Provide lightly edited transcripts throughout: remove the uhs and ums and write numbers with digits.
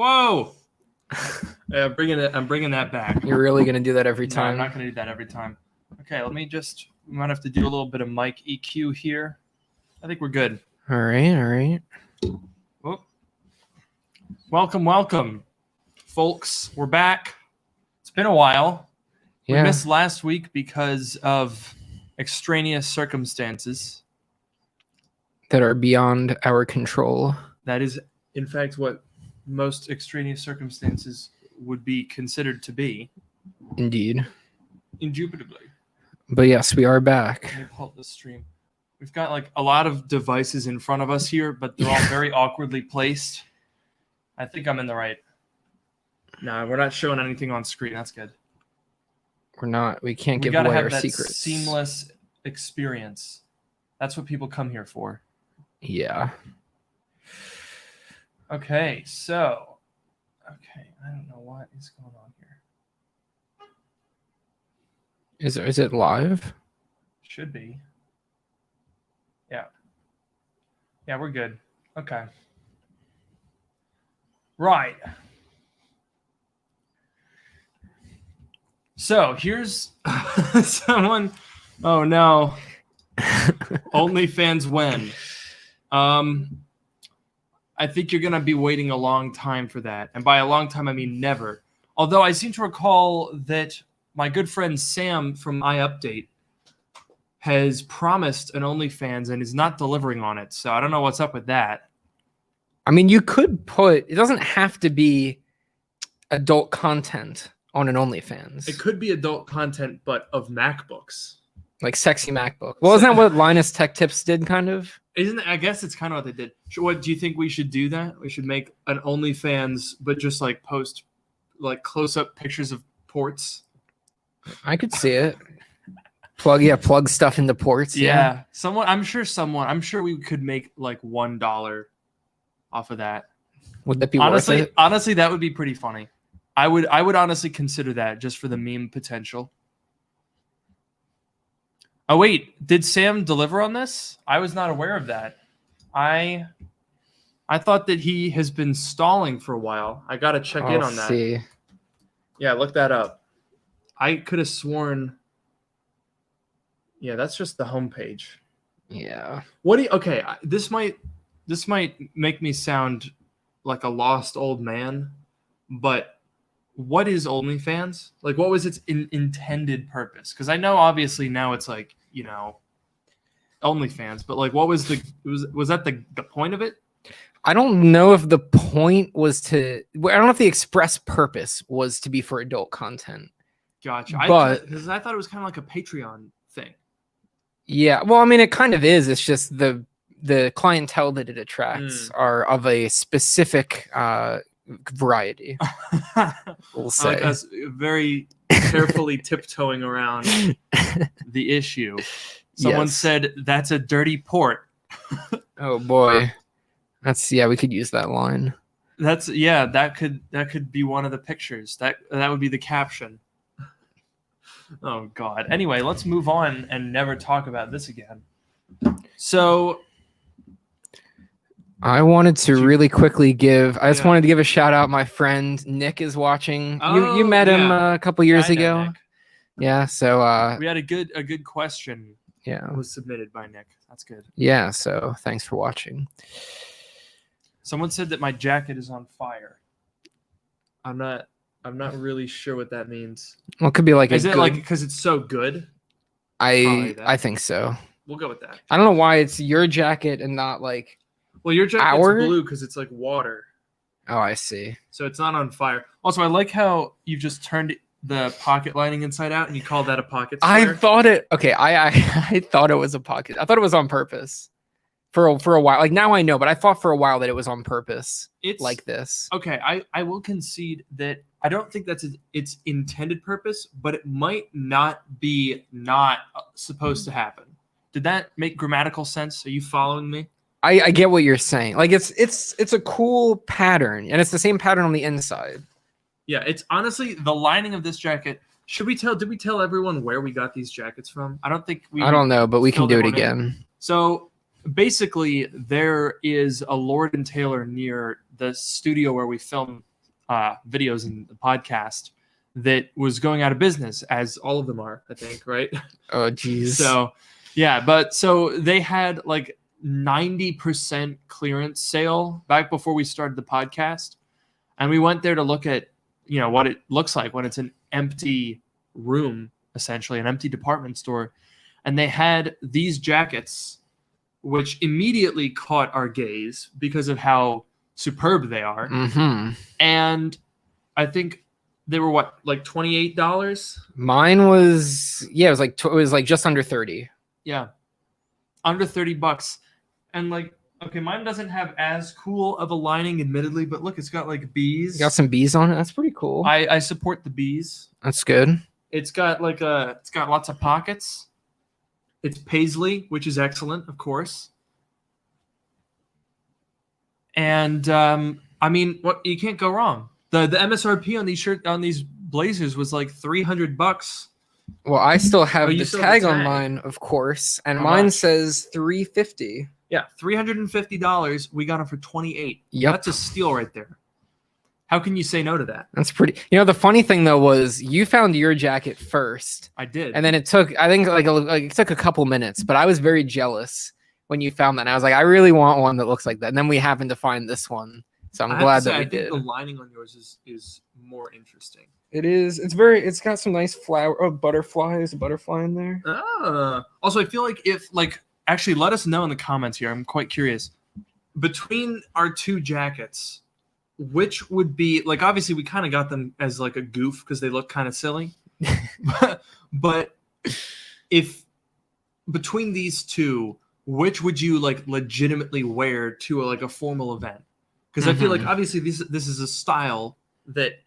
Whoa! I'm bringing that back. You're really gonna do that every No, time? I'm not gonna do that every time. Okay, we might have to do a little bit of mic EQ here. I think we're good. All right. Oh. Welcome, folks. We're back. It's been a while. Yeah. We missed last week because of extraneous circumstances that are beyond our control. That is, in fact, what most extraneous circumstances would be considered to be. Indeed. Indubitably. But yes, we are back. Let me pull up the stream. We've got like a lot of devices in front of us here, but they're all very awkwardly placed. I think I'm in the right. No, we're not showing anything on screen. That's good. We're not. We can't give away our secrets. Seamless experience. That's what people come here for. Yeah. Okay, so. Okay, I don't know what is going on here. Is it live? Should be. Yeah. Yeah, we're good. Okay. Right. So here's someone. Oh no. OnlyFans when? I think you're gonna be waiting a long time for that, and by a long time I mean never. Although I seem to recall that my good friend Sam from iUpdate has promised an OnlyFans and is not delivering on it. So I don't know what's up with that. I mean, you could put. It doesn't have to be adult content on an OnlyFans. It could be adult content, but of MacBooks. Like sexy MacBook. Well, isn't that what Linus Tech Tips did, kind of? Isn't it? I guess it's kind of what they did. What do you think we should do? That we should make an OnlyFans, but just like post like close-up pictures of ports. I could see it. Plug stuff into ports. Yeah. I'm sure we could make like $1 off of that. Would that be honestly? worth it? Honestly, that would be pretty funny. I would honestly consider that just for the meme potential. Oh wait, did Sam deliver on this? I was not aware of that. I thought that he has been stalling for a while. I gotta check in on that. See. Yeah, look that up. I could have sworn. Yeah, that's just the homepage. Yeah. Okay, this might make me sound like a lost old man, but what is OnlyFans? Like, what was its intended purpose? Because I know obviously now it's like, OnlyFans, but like, what was was that the point of it? I don't know if the point was to. I don't know if the express purpose was to be for adult content. Gotcha. Because I thought it was kind of like a Patreon thing. Yeah, well, I mean, it kind of is. It's just the clientele that it attracts are of a specific variety. We'll say. Like us very carefully tiptoeing around the issue. Someone said that's a dirty port. Oh boy, we could use that line. That could be one of the pictures. That would be the caption. Oh God. Anyway, let's move on and never talk about this again. So I wanted to really quickly wanted to give a shout out. My friend Nick is watching. You met him a couple years ago. Nick. Yeah. So we had a good question. Yeah. Was submitted by Nick. That's good. Yeah. So thanks for watching. Someone said that my jacket is on fire. I'm not really sure what that means. Well, it could be like is it like because it's so good? I think so. We'll go with that. I don't know why it's your jacket and not like. Well, your jacket's blue because it's like water. Oh, I see. So it's not on fire. Also, I like how you just turned the pocket lining inside out and you call that a pocket square. I thought I thought it was a pocket. I thought it was on purpose for a while. Like now I know, but I thought for a while that it was on purpose. It's like this. Okay, I will concede that I don't think that's its intended purpose, but it might not be not supposed to happen. Did that make grammatical sense? Are you following me? I get what you're saying. Like it's a cool pattern, and it's the same pattern on the inside. Yeah, it's honestly the lining of this jacket. Did we tell everyone where we got these jackets from? I don't think we. I don't know, but we can do it again. So basically, there is a Lord and Taylor near the studio where we film videos in the podcast that was going out of business, as all of them are, I think, right? Oh, geez. So, yeah, but so they had like 90% clearance sale back before we started the podcast. And we went there to look at, what it looks like when it's an empty room, essentially, an empty department store. And they had these jackets, which immediately caught our gaze because of how superb they are. Mm-hmm. And I think they were like $28? Mine was, it was like just under 30. Yeah. Under $30. And like, okay, mine doesn't have as cool of a lining, admittedly, but look, it's got like bees. Got some bees on it. That's pretty cool. I support the bees. That's good. It's got lots of pockets. It's paisley, which is excellent, of course. And I mean, what you can't go wrong. The MSRP on these blazers was like $300. Well, I still have the still have tag the on tag. mine, of course, and How mine much? says $350. Yeah, $350. We got them for $28. Yep. That's a steal right there. How can you say no to that? That's pretty. The funny thing though was you found your jacket first, I did. and then it took, I think, it took a couple minutes. But I was very jealous when you found that. And I was like, I really want one that looks like that. And then we happened to find this one, so I'm glad that we I did. think the lining on yours is more interesting. It is. It's got some nice flower. Oh, butterfly. There's a butterfly in there. Also, I feel like actually, let us know in the comments here. I'm quite curious. Between our two jackets, which would be like, obviously we kind of got them as like a goof because they look kind of silly. but if between these two, which would you like legitimately wear to like a formal event? Because I feel like obviously this is a style that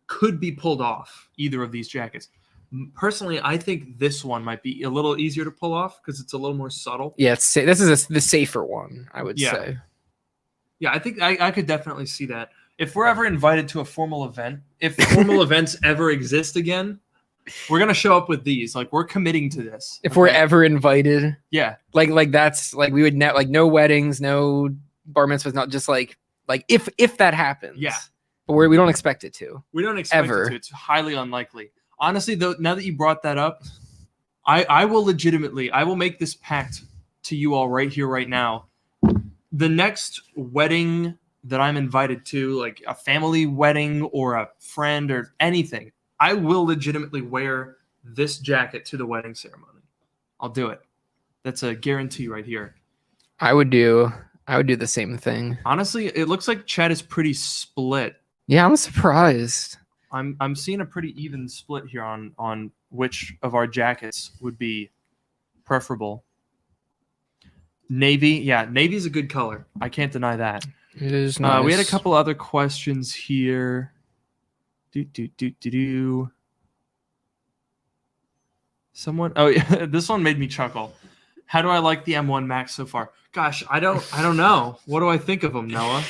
could be pulled off, either of these jackets. Personally, I think this one might be a little easier to pull off because it's a little more subtle. Yeah, this is the safer one, I would say. Yeah, I think I could definitely see that. If we're ever invited to a formal event, if formal events ever exist again, we're going to show up with these. Like, we're committing to this. If we're ever invited. Yeah. Like that's, like, we would like no weddings, no bar mitzvahs, not just like if that happens. Yeah. But we don't expect it to. We don't expect Ever. it to. It's highly unlikely. Honestly, though, now that you brought that up, I will make this pact to you all right here, right now. The next wedding that I'm invited to, like a family wedding or a friend or anything, I will legitimately wear this jacket to the wedding ceremony. I'll do it. That's a guarantee right here. I would do the same thing. Honestly, it looks like Chad is pretty split. Yeah, I'm surprised. I'm seeing a pretty even split here on which of our jackets would be preferable. Navy, yeah, navy's a good color. I can't deny that. It is nice. We had a couple other questions here. Someone, oh yeah, this one made me chuckle. How do I like the M1 Max so far? Gosh, I don't know. What do I think of them, Noah?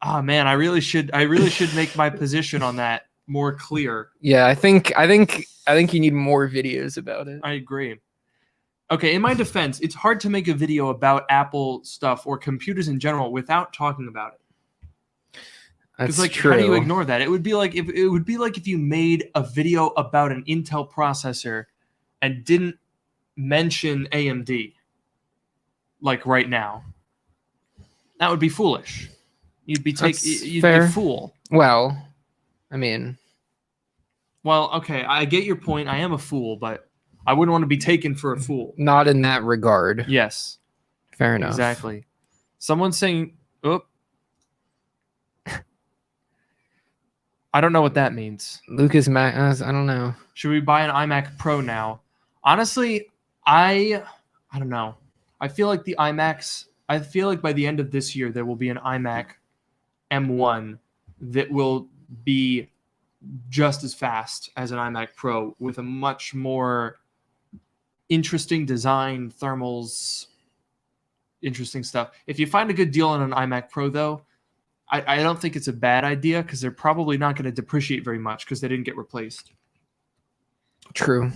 Oh man, I really should make my position on that more clear. Yeah, I think you need more videos about it. I agree. Okay, in my defense, it's hard to make a video about Apple stuff or computers in general without talking about it. That's like, true. How do you ignore that? It would be like if you made a video about an Intel processor and didn't mention AMD, like right now. That would be foolish. You'd be a fool. Well, I mean, okay, I get your point. I am a fool, but I wouldn't want to be taken for a fool. Not in that regard. Yes. Fair enough. Exactly. Someone's saying, "Oh, I don't know what that means." Lucas Mac, I don't know. Should we buy an iMac Pro now? Honestly, I don't know. I feel like by the end of this year there will be an iMac M1 that will be just as fast as an iMac Pro with a much more interesting design, thermals, interesting stuff. If you find a good deal on an iMac Pro, though, I don't think it's a bad idea because they're probably not going to depreciate very much because they didn't get replaced. True.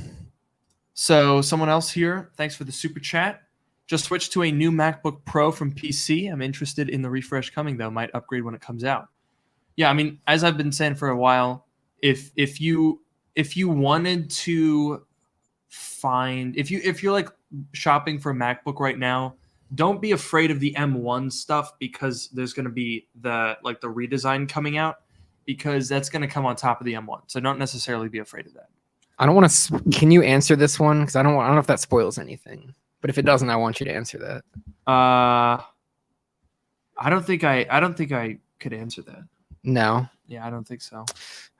So someone else here, thanks for the super chat. Just switched to a new MacBook Pro from PC. I'm interested in the refresh coming, though. Might upgrade when it comes out. Yeah, I mean, as I've been saying for a while, if you wanted to find if you're like shopping for a MacBook right now, don't be afraid of the M1 stuff because there's going to be the redesign coming out because that's going to come on top of the M1. So don't necessarily be afraid of that. I don't want to. Can you answer this one? Because I don't know if that spoils anything. But if it doesn't, I want you to answer that. I don't think I could answer that. No. Yeah, I don't think so.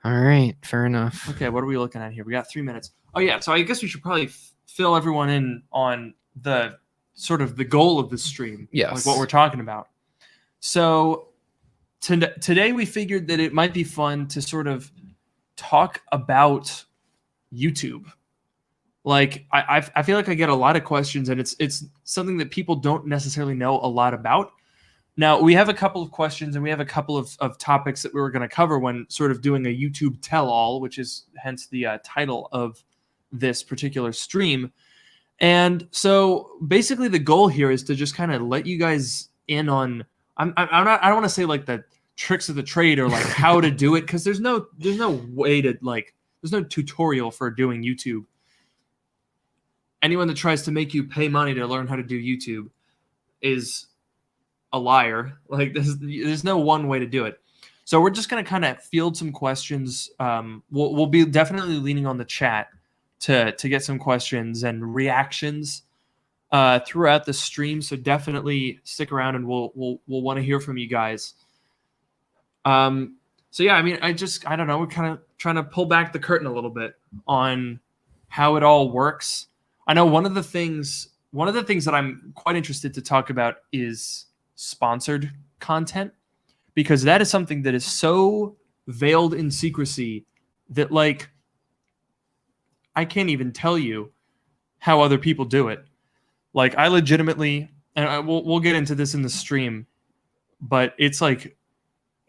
All right, fair enough. Okay, what are we looking at here? We got 3 minutes. Oh yeah, so I guess we should probably fill everyone in on the sort of the goal of the stream. Yes. Like what we're talking about. So today we figured that it might be fun to sort of talk about YouTube. Like I feel like I get a lot of questions and it's something that people don't necessarily know a lot about. Now we have a couple of questions and we have a couple of topics that we were going to cover when sort of doing a YouTube tell-all, which is hence the title of this particular stream. And so basically the goal here is to just kind of let you guys in on I don't want to say like the tricks of the trade or like how to do it because there's no way to like there's no tutorial for doing YouTube. Anyone that tries to make you pay money to learn how to do YouTube is a liar. Like there's no one way to do it. So we're just going to kind of field some questions. We'll be definitely leaning on the chat to get some questions and reactions throughout the stream. So definitely stick around and we'll want to hear from you guys. So yeah, I mean, I don't know. We're kind of trying to pull back the curtain a little bit on how it all works. I know one of the things that I'm quite interested to talk about is sponsored content, because that is something that is so veiled in secrecy that like I can't even tell you how other people do it. Like I legitimately, and we'll get into this in the stream, but it's like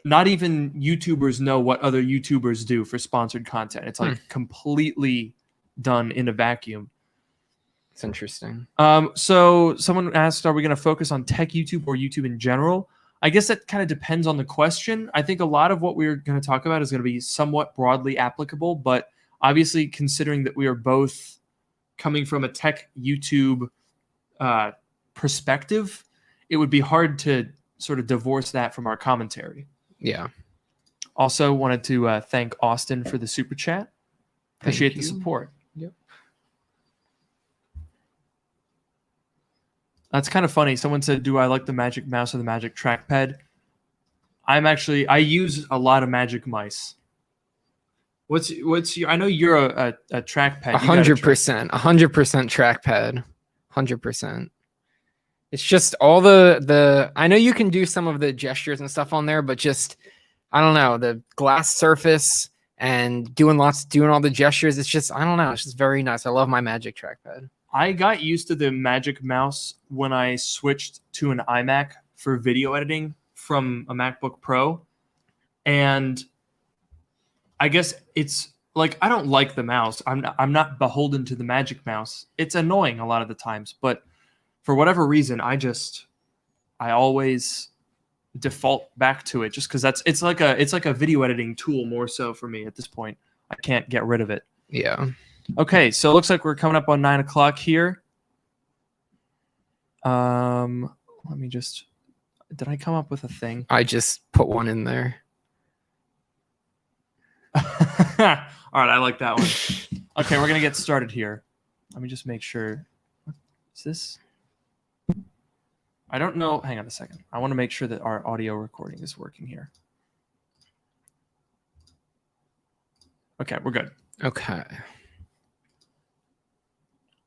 not even YouTubers know what other YouTubers do for sponsored content. It's like completely done in a vacuum. It's interesting. So someone asked, are we going to focus on tech YouTube or YouTube in general? I guess that kind of depends on the question. I think a lot of what we're going to talk about is going to be somewhat broadly applicable, but obviously considering that we are both coming from a tech YouTube perspective, it would be hard to sort of divorce that from our commentary. Yeah. Also wanted to thank Austin for the super chat. Appreciate the support. Yep. That's kind of funny. Someone said, do I like the Magic Mouse or the Magic Trackpad? I use a lot of Magic Mice. What's your, I know you're a trackpad. 100%, 100% trackpad. 100%. It's just all the, I know you can do some of the gestures and stuff on there, but just, I don't know, the glass surface and doing all the gestures. It's just, I don't know. It's just very nice. I love my Magic Trackpad. I got used to the Magic Mouse when I switched to an iMac for video editing from a MacBook Pro. And I guess it's like, I don't like the mouse. I'm not beholden to the Magic Mouse. It's annoying a lot of the times, but for whatever reason, I always default back to it just because it's like a video editing tool more so for me at this point. I can't get rid of it. Yeah. Okay, so it looks like we're coming up on 9 o'clock here. Let me just. Did I come up with a thing? I just put one in there. All right, I like that one. Okay, we're gonna get started here. Let me just make sure. Is this? I don't know. Hang on a second. I want to make sure that our audio recording is working here. Okay, we're good. Okay.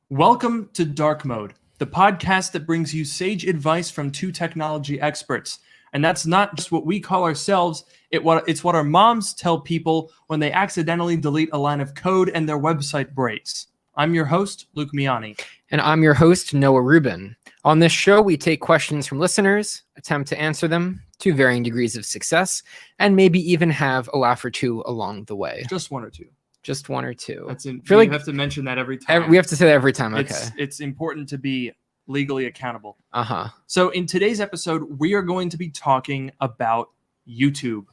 Welcome to Dark Mode, the podcast that brings you sage advice from two technology experts. And that's not just what we call ourselves. It's what our moms tell people when they accidentally delete a line of code and their website breaks. I'm your host, Luke Miani. And I'm your host, Noah Rubin. On this show, we take questions from listeners, attempt to answer them to varying degrees of success, and maybe even have a laugh or two along the way. Just one or two. Just one or two. You have to mention that every time. We have to say that every time. Okay. It's important to be legally accountable. Uh-huh. So in today's episode, we are going to be talking about YouTube.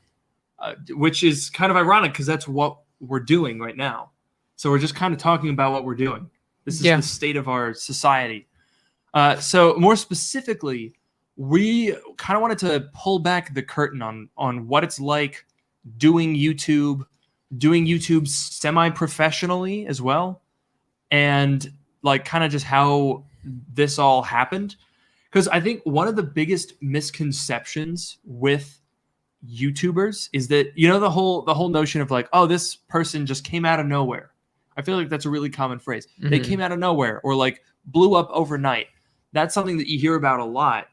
which is kind of ironic because that's what we're doing right now. So we're just kind of talking about what we're doing. This is the state of our society. So more specifically, we kind of wanted to pull back the curtain on what it's like doing YouTube semi-professionally as well, and like kind of just how this all happened. Because I think one of the biggest misconceptions with YouTubers is that, you know, the whole notion of like, oh, this person just came out of nowhere. I feel like that's a really common phrase. Mm-hmm. They came out of nowhere, or like blew up overnight. That's something that you hear about a lot.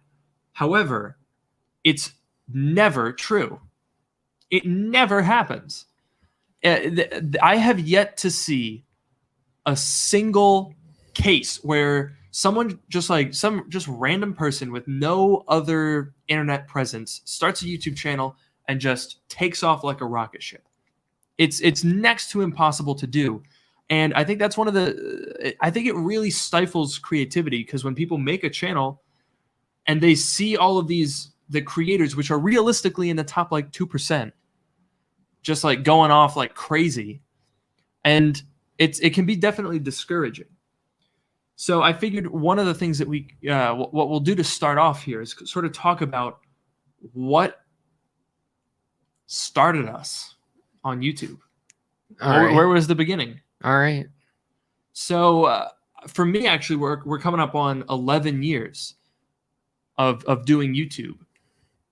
However, it's never true. It never happens. I have yet to see a single case where someone just random person with no other internet presence starts a YouTube channel and just takes off like a rocket ship. It's next to impossible to do. And I think that's I think it really stifles creativity, because when people make a channel and they see all of the creators, which are realistically in the top like 2%, just like going off like crazy, and it can be definitely discouraging. So I figured one of the things that what we'll do to start off here is sort of talk about what started us on YouTube. Where was the beginning? All right. So for me, actually, we're coming up on 11 years of doing YouTube.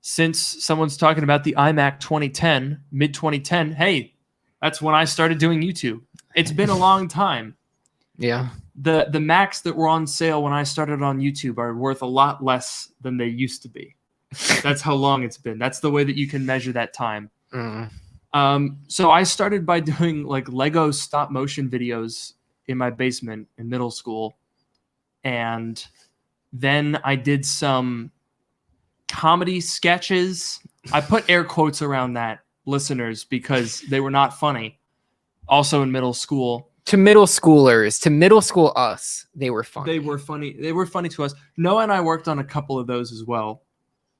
Since someone's talking about the iMac 2010, mid 2010, hey, that's when I started doing YouTube. It's been a long time. Yeah. The Macs that were on sale when I started on YouTube are worth a lot less than they used to be. That's how long it's been. That's the way that you can measure that time. So I started by doing like Lego stop motion videos in my basement in middle school. And then I did some comedy sketches. I put air quotes around that, listeners, because they were not funny. Also in middle school. To middle schoolers, to middle school us, they were funny. They were funny to us. Noah and I worked on a couple of those as well.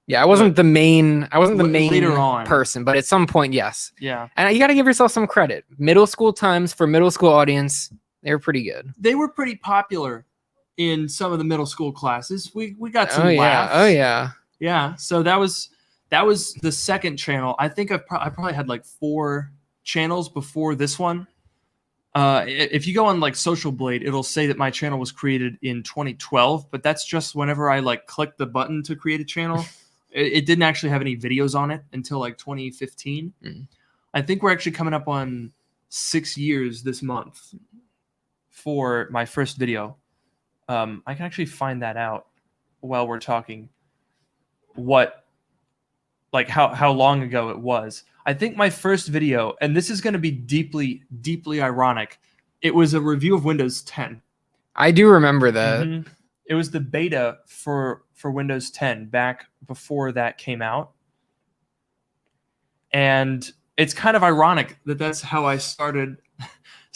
Yeah, I wasn't the main later on person, but at some point, yes. Yeah. And you got to give yourself some credit. Middle school times for middle school audience, they were pretty good. They were pretty popular in some of the middle school classes. We got some laughs. Oh yeah. Yeah. So that was the second channel. I think I probably had like 4 channels before this one. If you go on like Social Blade, it'll say that my channel was created in 2012, but that's just whenever I like click the button to create a channel. It didn't actually have any videos on it until like 2015. I think we're actually coming up on 6 years this month for my first video. I can actually find that out while we're talking. How long ago it was. I think my first video, and this is going to be deeply, deeply ironic, it was a review of Windows 10. I do remember that. Mm-hmm. It was the beta for Windows 10 back before that came out. And it's kind of ironic that that's how I started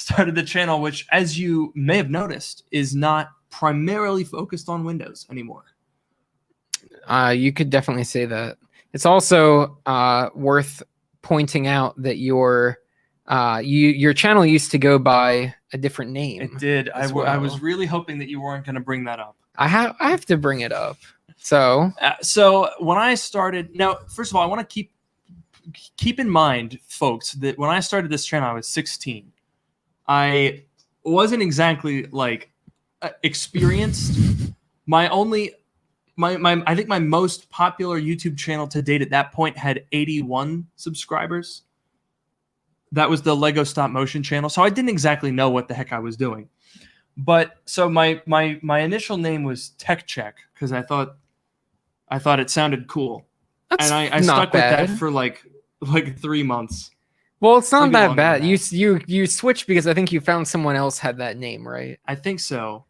the channel, which, as you may have noticed, is not primarily focused on Windows anymore. You could definitely say that. It's also worth pointing out that your channel used to go by a different name. It did. I was really hoping that you weren't going to bring that up. I have to bring it up. So when I started, now first of all, I want to keep in mind, folks, that when I started this channel, I was 16. I wasn't exactly like experienced. I think my most popular YouTube channel to date at that point had 81 subscribers. That was the Lego stop motion channel. So I didn't exactly know what the heck I was doing. But so my initial name was Tech Check because I thought it sounded cool. That's and I stuck with that for like 3 months. Well, it's not that bad. You switched because I think you found someone else had that name, right? I think so.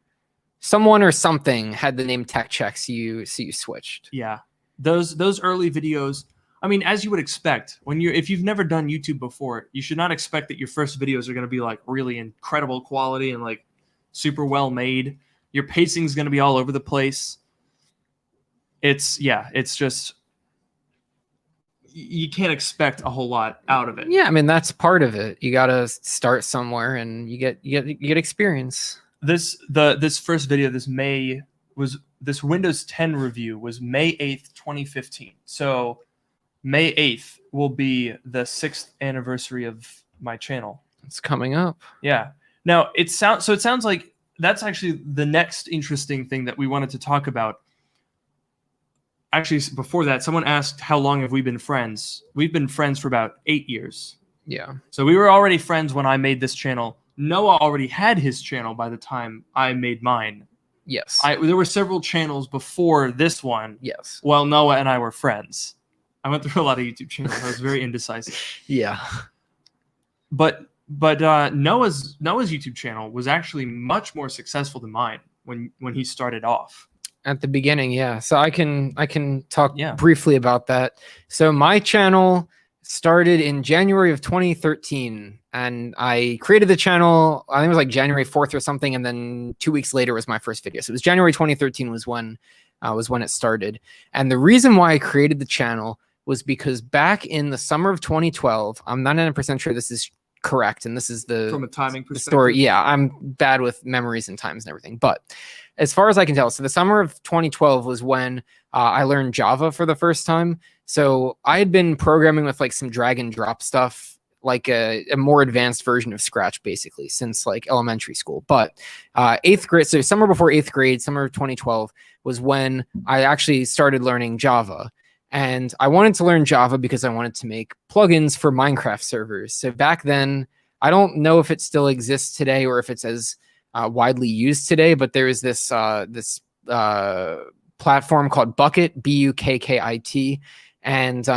Someone or something had the name Tech Check, so you switched. Yeah. Those early videos, I mean, as you would expect, if you've never done YouTube before, you should not expect that your first videos are going to be like really incredible quality and like super well made. Your pacing is going to be all over the place. It's just you can't expect a whole lot out of it. Yeah, I mean that's part of it. You gotta start somewhere, and you get experience. This first video, this Windows 10 review was May 8th, 2015. So May 8th will be the 6th anniversary of my channel. It's coming up. Yeah. Now it sounds like that's actually the next interesting thing that we wanted to talk about. Actually, before that, someone asked how long have we been friends? We've been friends for about 8 years. Yeah. So we were already friends when I made this channel. Noah already had his channel by the time I made mine. Yes. There were several channels before this one. Yes. While Noah and I were friends. I went through a lot of YouTube channels. I was very indecisive. Yeah. But Noah's YouTube channel was actually much more successful than mine when he started off. At the beginning, yeah. So I can talk briefly about that. So my channel started in January of 2013, and I created the channel, I think it was like January 4th or something, and then 2 weeks later was my first video. So it was January 2013 was when it started. And the reason why I created the channel was because back in the summer of 2012, I'm 99% sure this is correct, and this is from a timing perspective. The story. Yeah, I'm bad with memories and times and everything, but as far as I can tell, so the summer of 2012 was when I learned Java for the first time. So I had been programming with like some drag and drop stuff, like a more advanced version of Scratch, basically, since like elementary school. But 8th grade, so summer before 8th grade, summer of 2012 was when I actually started learning Java. And I wanted to learn Java because I wanted to make plugins for Minecraft servers. So back then, I don't know if it still exists today or if it's as widely used today, but there is this platform called Bukkit, Bukkit, and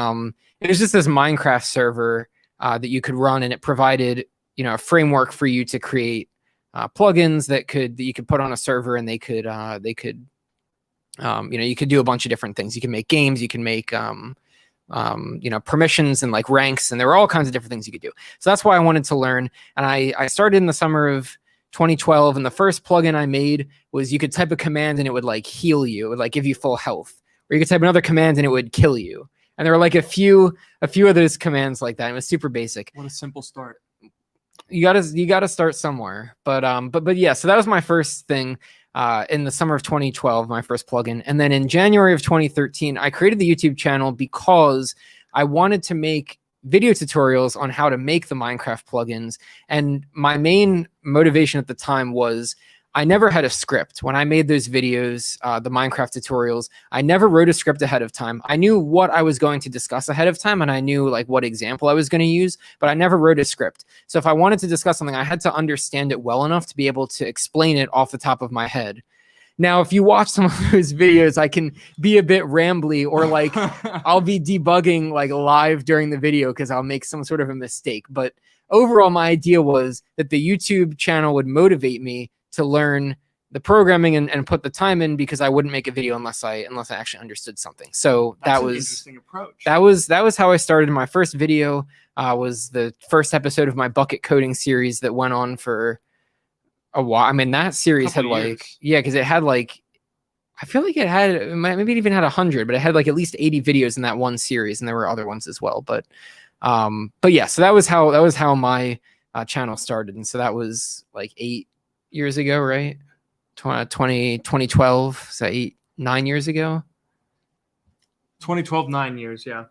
it was just this Minecraft server that you could run, and it provided a framework for you to create plugins that you could put on a server, and they could you could do a bunch of different things. You can make games, you can make permissions and like ranks, and there were all kinds of different things you could do. So that's why I wanted to learn, and I started in the summer of 2012, and the first plugin I made was you could type a command and it would like heal you, it would like give you full health, or you could type another command and it would kill you. And there were like a few of those commands like that. It was super basic. What a simple start. You gotta start somewhere. But yeah, so that was my first thing in the summer of 2012, my first plugin. And then in January of 2013, I created the YouTube channel because I wanted to make video tutorials on how to make the Minecraft plugins. And my main motivation at the time was I never had a script. When I made those videos, the Minecraft tutorials, I never wrote a script ahead of time. I knew what I was going to discuss ahead of time, and I knew like what example I was going to use, but I never wrote a script. So if I wanted to discuss something, I had to understand it well enough to be able to explain it off the top of my head. Now, if you watch some of those videos, I can be a bit rambly, or like I'll be debugging like live during the video because I'll make some sort of a mistake. But overall, my idea was that the YouTube channel would motivate me to learn the programming and put the time in, because I wouldn't make a video unless I actually understood something. So that was an interesting approach. That was how I started. My first video was the first episode of my Bukkit coding series that went on for a while. I mean, that series had like, yeah, because it had like, I feel like it had, maybe it even had 100, but it had like at least 80 videos in that one series, and there were other ones as well. But yeah, so that was how my channel started, and so that was like 8 years ago, right? 2012, so 9 years ago. 2012, 9 years, yeah.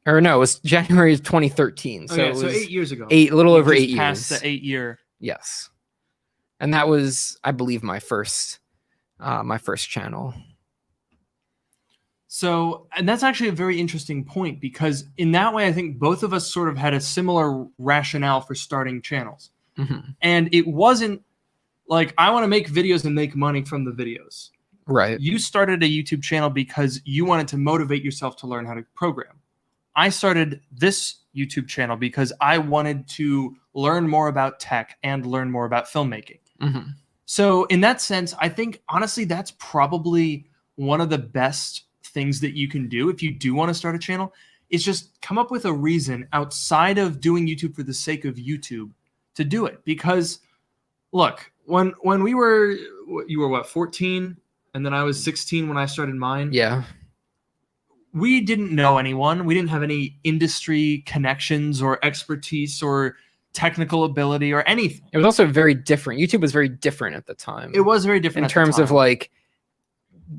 Or no, it was January of 2013. So, okay, it was so 8 years ago. A little over 8 years. Past the 8 year. Yes. And that was, I believe, my first channel. So, and that's actually a very interesting point, because in that way, I think both of us sort of had a similar rationale for starting channels. Mm-hmm. And it wasn't like, I want to make videos and make money from the videos. Right. You started a YouTube channel because you wanted to motivate yourself to learn how to program. I started this YouTube channel because I wanted to learn more about tech and learn more about filmmaking. Mm-hmm. So in that sense, I think, honestly, that's probably one of the best things that you can do if you do want to start a channel, is just come up with a reason outside of doing YouTube for the sake of YouTube to do it. Because, look, when you were what, 14? And then I was 16 when I started mine. Yeah. we didn't know anyone. We didn't have any industry connections or expertise or technical ability or anything. It was also very different. YouTube was very different at the time. It was very different in terms of like,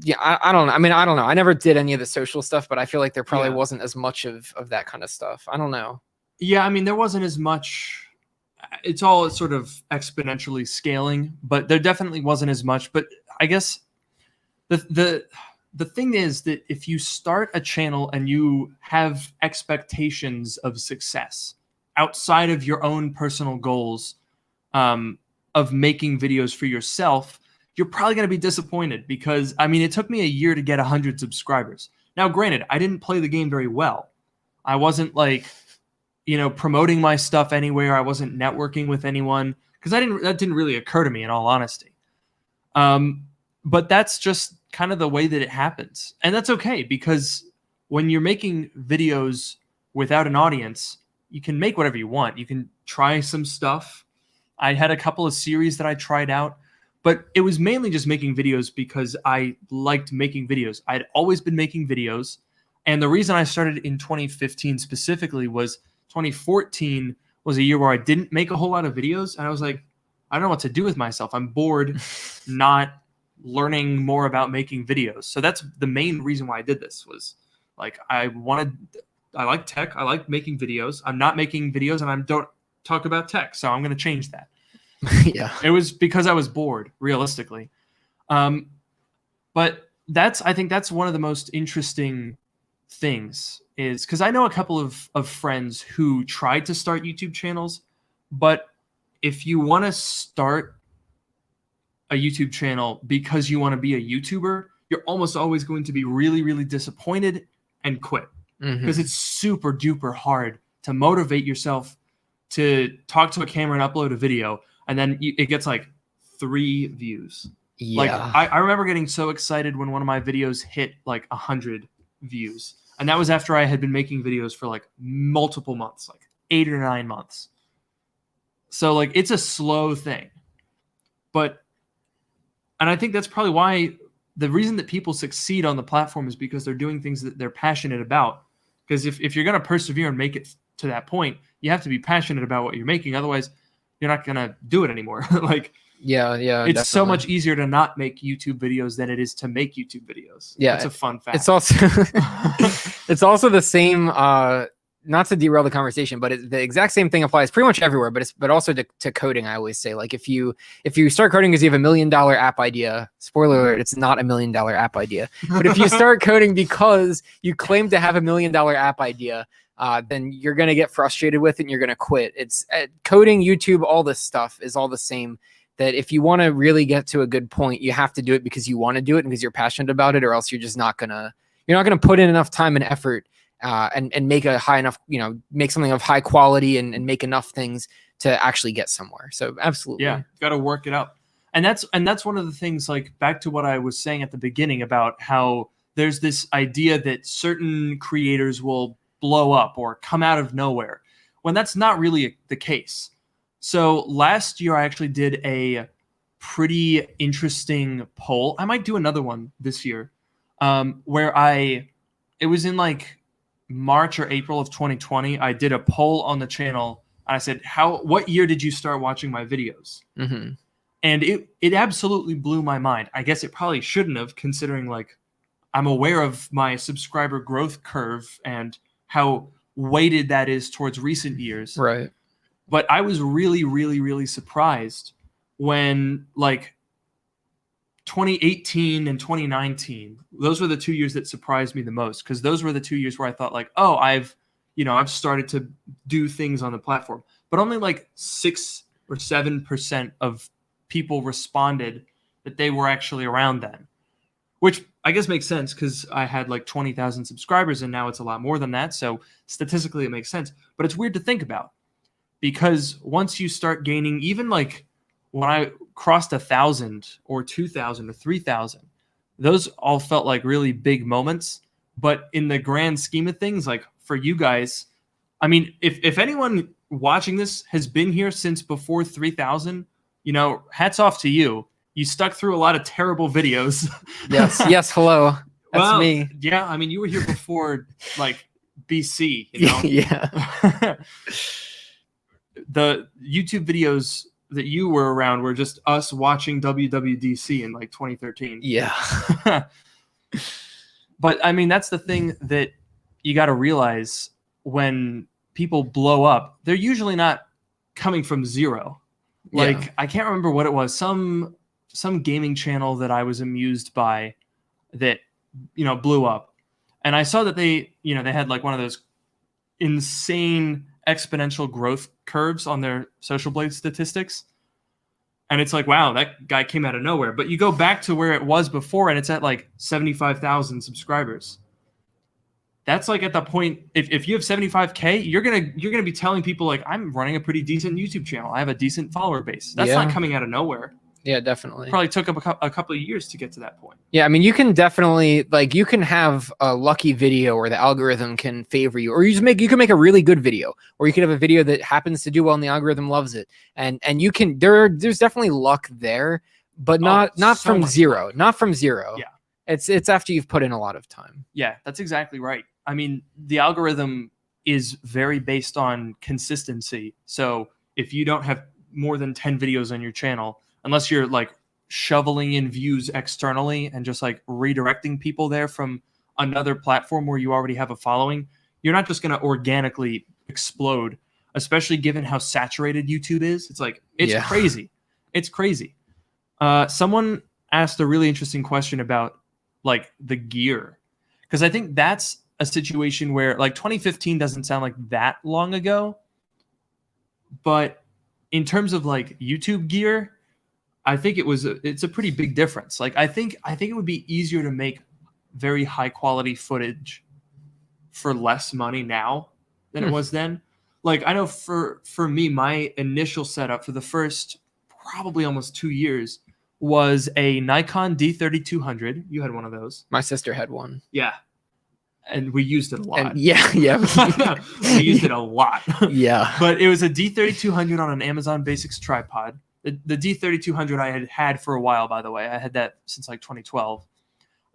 yeah, I don't know. I mean, I don't know. I never did any of the social stuff, but I feel like there probably wasn't as much of that kind of stuff. I don't know. Yeah, I mean, there wasn't as much. It's all sort of exponentially scaling, but there definitely wasn't as much. But I guess the thing is that if you start a channel and you have expectations of success outside of your own personal goals of making videos for yourself, you're probably going to be disappointed because, I mean, it took me a year to get 100 subscribers. Now, granted, I didn't play the game very well. I wasn't like, promoting my stuff anywhere. I wasn't networking with anyone because that didn't really occur to me, in all honesty. But that's just kind of the way that it happens. And that's okay, because when you're making videos without an audience, you can make whatever you want. You can try some stuff. I had a couple of series that I tried out, but it was mainly just making videos because I liked making videos. I'd always been making videos. And the reason I started in 2015 specifically was 2014 was a year where I didn't make a whole lot of videos. And I was like, I don't know what to do with myself. I'm bored not learning more about making videos. So that's the main reason why I did this, was like, I like tech. I like making videos. I'm not making videos and I don't talk about tech. So I'm going to change that. Yeah. It was because I was bored, realistically. But I think that's one of the most interesting things, is because I know a couple of friends who tried to start YouTube channels, but if you want to start a YouTube channel because you want to be a YouTuber, you're almost always going to be really, really disappointed and quit, because it's super duper hard to motivate yourself to talk to a camera and upload a video, and then it gets like 3 views. Yeah. Like I remember getting so excited when one of my videos hit like 100 views. And that was after I had been making videos for like multiple months, like 8 or 9 months. So like, it's a slow thing. And I think that's probably why the reason that people succeed on the platform is because they're doing things that they're passionate about. Because if you're going to persevere and make it to that point, you have to be passionate about what you're making. Otherwise, you're not going to do it anymore. Like, yeah, it's definitely so much easier to not make YouTube videos than it is to make YouTube videos. Yeah, it's a fun fact. It's also it's also the same. Not to derail the conversation, but the exact same thing applies pretty much everywhere. But also to coding, I always say, like, if you start coding because you have $1 million app idea, spoiler alert, it's not $1 million app idea. But if you start coding because you claim to have $1 million app idea, then you're gonna get frustrated with it and you're gonna quit. It's coding, YouTube, all this stuff is all the same. That if you want to really get to a good point, you have to do it because you want to do it and because you're passionate about it, or else you're just not gonna put in enough time and effort and make a high enough, make something of high quality and make enough things to actually get somewhere. So absolutely. Yeah, got to work it up. And that's one of the things, like, back to what I was saying at the beginning about how there's this idea that certain creators will blow up or come out of nowhere, when that's not really the case. So last year, I actually did a pretty interesting poll. I might do another one this year, where it was in like March or April of 2020. I did a poll on the channel. And I said, what year did you start watching my videos? Mm-hmm. And it absolutely blew my mind. I guess it probably shouldn't have, considering like I'm aware of my subscriber growth curve and how weighted that is towards recent years. Right. But I was really, really, really surprised when, like, 2018 and 2019, those were the 2 years that surprised me the most, because those were the 2 years where I thought, like, oh, I've started to do things on the platform. But only like 6 or 7% of people responded that they were actually around then, which I guess makes sense because I had like 20,000 subscribers and now it's a lot more than that. So statistically, it makes sense. But it's weird to think about. Because once you start gaining, even like when I crossed 1,000 or 2,000 or 3,000, those all felt like really big moments. But in the grand scheme of things, like for you guys, I mean, if anyone watching this has been here since before 3,000, hats off to you. You stuck through a lot of terrible videos. Yes. Hello. well, me. Yeah, I mean, you were here before, like, BC, you know? Yeah. The YouTube videos that you were around were just us watching WWDC in, like, 2013. Yeah. But, I mean, that's the thing that you got to realize when people blow up. They're usually not coming from zero. Like, Yeah. I can't remember what it was. Some gaming channel that I was amused by that, blew up. And I saw that they had like one of those insane exponential growth curves on their Social Blade statistics. And it's like, wow, that guy came out of nowhere. But you go back to where it was before and it's at like 75,000 subscribers. That's like at the point, if you have 75K, you're gonna be telling people like, I'm running a pretty decent YouTube channel. I have a decent follower base. That's not coming out of nowhere. Yeah, definitely. Probably took up a couple of years to get to that point. Yeah, I mean, you can definitely you can have a lucky video where the algorithm can favor you, or you can make a really good video, or you can have a video that happens to do well and the algorithm loves it, and you can there's definitely luck there, but not from zero, not from zero. Yeah, it's after you've put in a lot of time. Yeah, that's exactly right. I mean, the algorithm is very based on consistency. So if you don't have more than 10 videos on your channel, unless you're like shoveling in views externally and just like redirecting people there from another platform where you already have a following, you're not just going to organically explode, especially given how saturated YouTube is. It's like, crazy. It's crazy. Someone asked a really interesting question about like the gear, because I think that's a situation where like 2015 doesn't sound like that long ago, but in terms of like YouTube gear, I think it's a pretty big difference. Like I think it would be easier to make very high quality footage for less money now than it was then. Like I know for me, my initial setup for the first probably almost 2 years was a Nikon D3200. You had one of those. My sister had one. Yeah. And we used it a lot. And yeah. We used it a lot. Yeah. But it was a D3200 on an Amazon Basics tripod. The D3200 I had for a while, by the way. I had that since like 2012.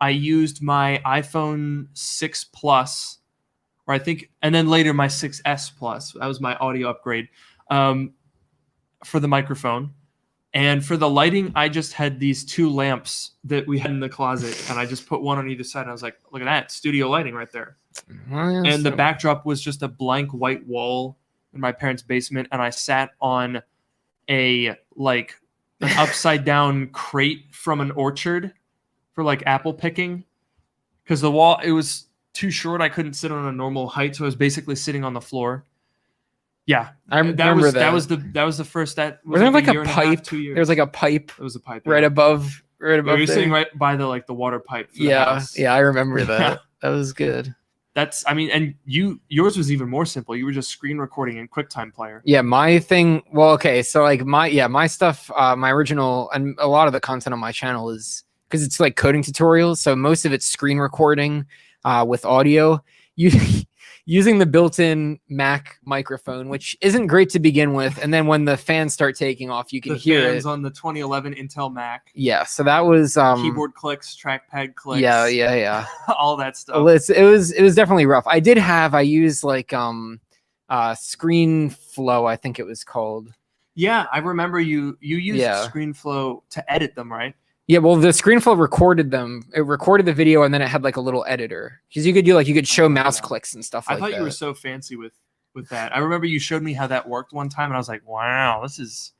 I used my iPhone 6 Plus, or I think, and then later my 6S Plus. That was my audio upgrade for the microphone. And for the lighting, I just had these 2 lamps that we had in the closet, and I just put one on either side. And I was like, look at that, studio lighting right there. And the backdrop was just a blank white wall in my parents' basement, and I sat on an upside down crate from an orchard for like apple picking, because the wall, it was too short. I couldn't sit on a normal height, so I was basically sitting on the floor. Yeah, I remember that. That was the first. That was there like a pipe? 2 years. There was like a pipe. It was a pipe right above. You're sitting right by the water pipe. For the house. Yeah, I remember that. That was good. That's, I mean, and yours was even more simple. You were just screen recording in QuickTime Player. Yeah, my thing. Well, okay, so like my stuff, my original, and a lot of the content on my channel is because it's like coding tutorials. So most of it's screen recording with audio. Using the built-in Mac microphone, which isn't great to begin with, and then when the fans start taking off, you can hear it. On the 2011 Intel Mac. Yeah, so that was keyboard clicks, trackpad clicks. Yeah. All that stuff. Well, it was definitely rough. I used like ScreenFlow, I think it was called. Yeah, I remember you used ScreenFlow to edit them, right? Yeah, well, the ScreenFlow recorded them. It recorded the video, and then it had like a little editor, because you could show mouse clicks and stuff like that. I thought you were so fancy with that. I remember you showed me how that worked one time, and I was like, wow, this is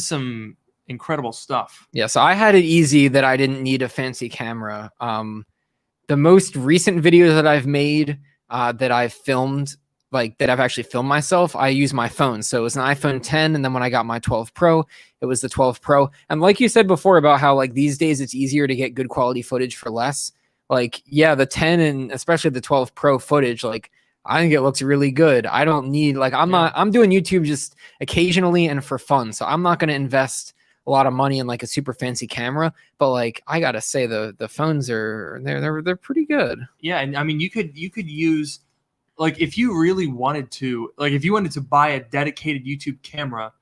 some incredible stuff. Yeah, so I had it easy that I didn't need a fancy camera. The most recent videos that I've made that I've filmed, like that I've actually filmed myself, I use my phone. So it was an iPhone 10, and then when I got my 12 Pro, it was the 12 Pro. And like you said before about how like these days it's easier to get good quality footage for less. Like, yeah, the 10 and especially the 12 Pro footage, like I think it looks really good. I don't need I'm doing YouTube just occasionally and for fun. So I'm not going to invest a lot of money in like a super fancy camera, but like I gotta say the phones they're pretty good. Yeah, and I mean you could use, like, if you really wanted to, like, if you wanted to buy a dedicated YouTube camera,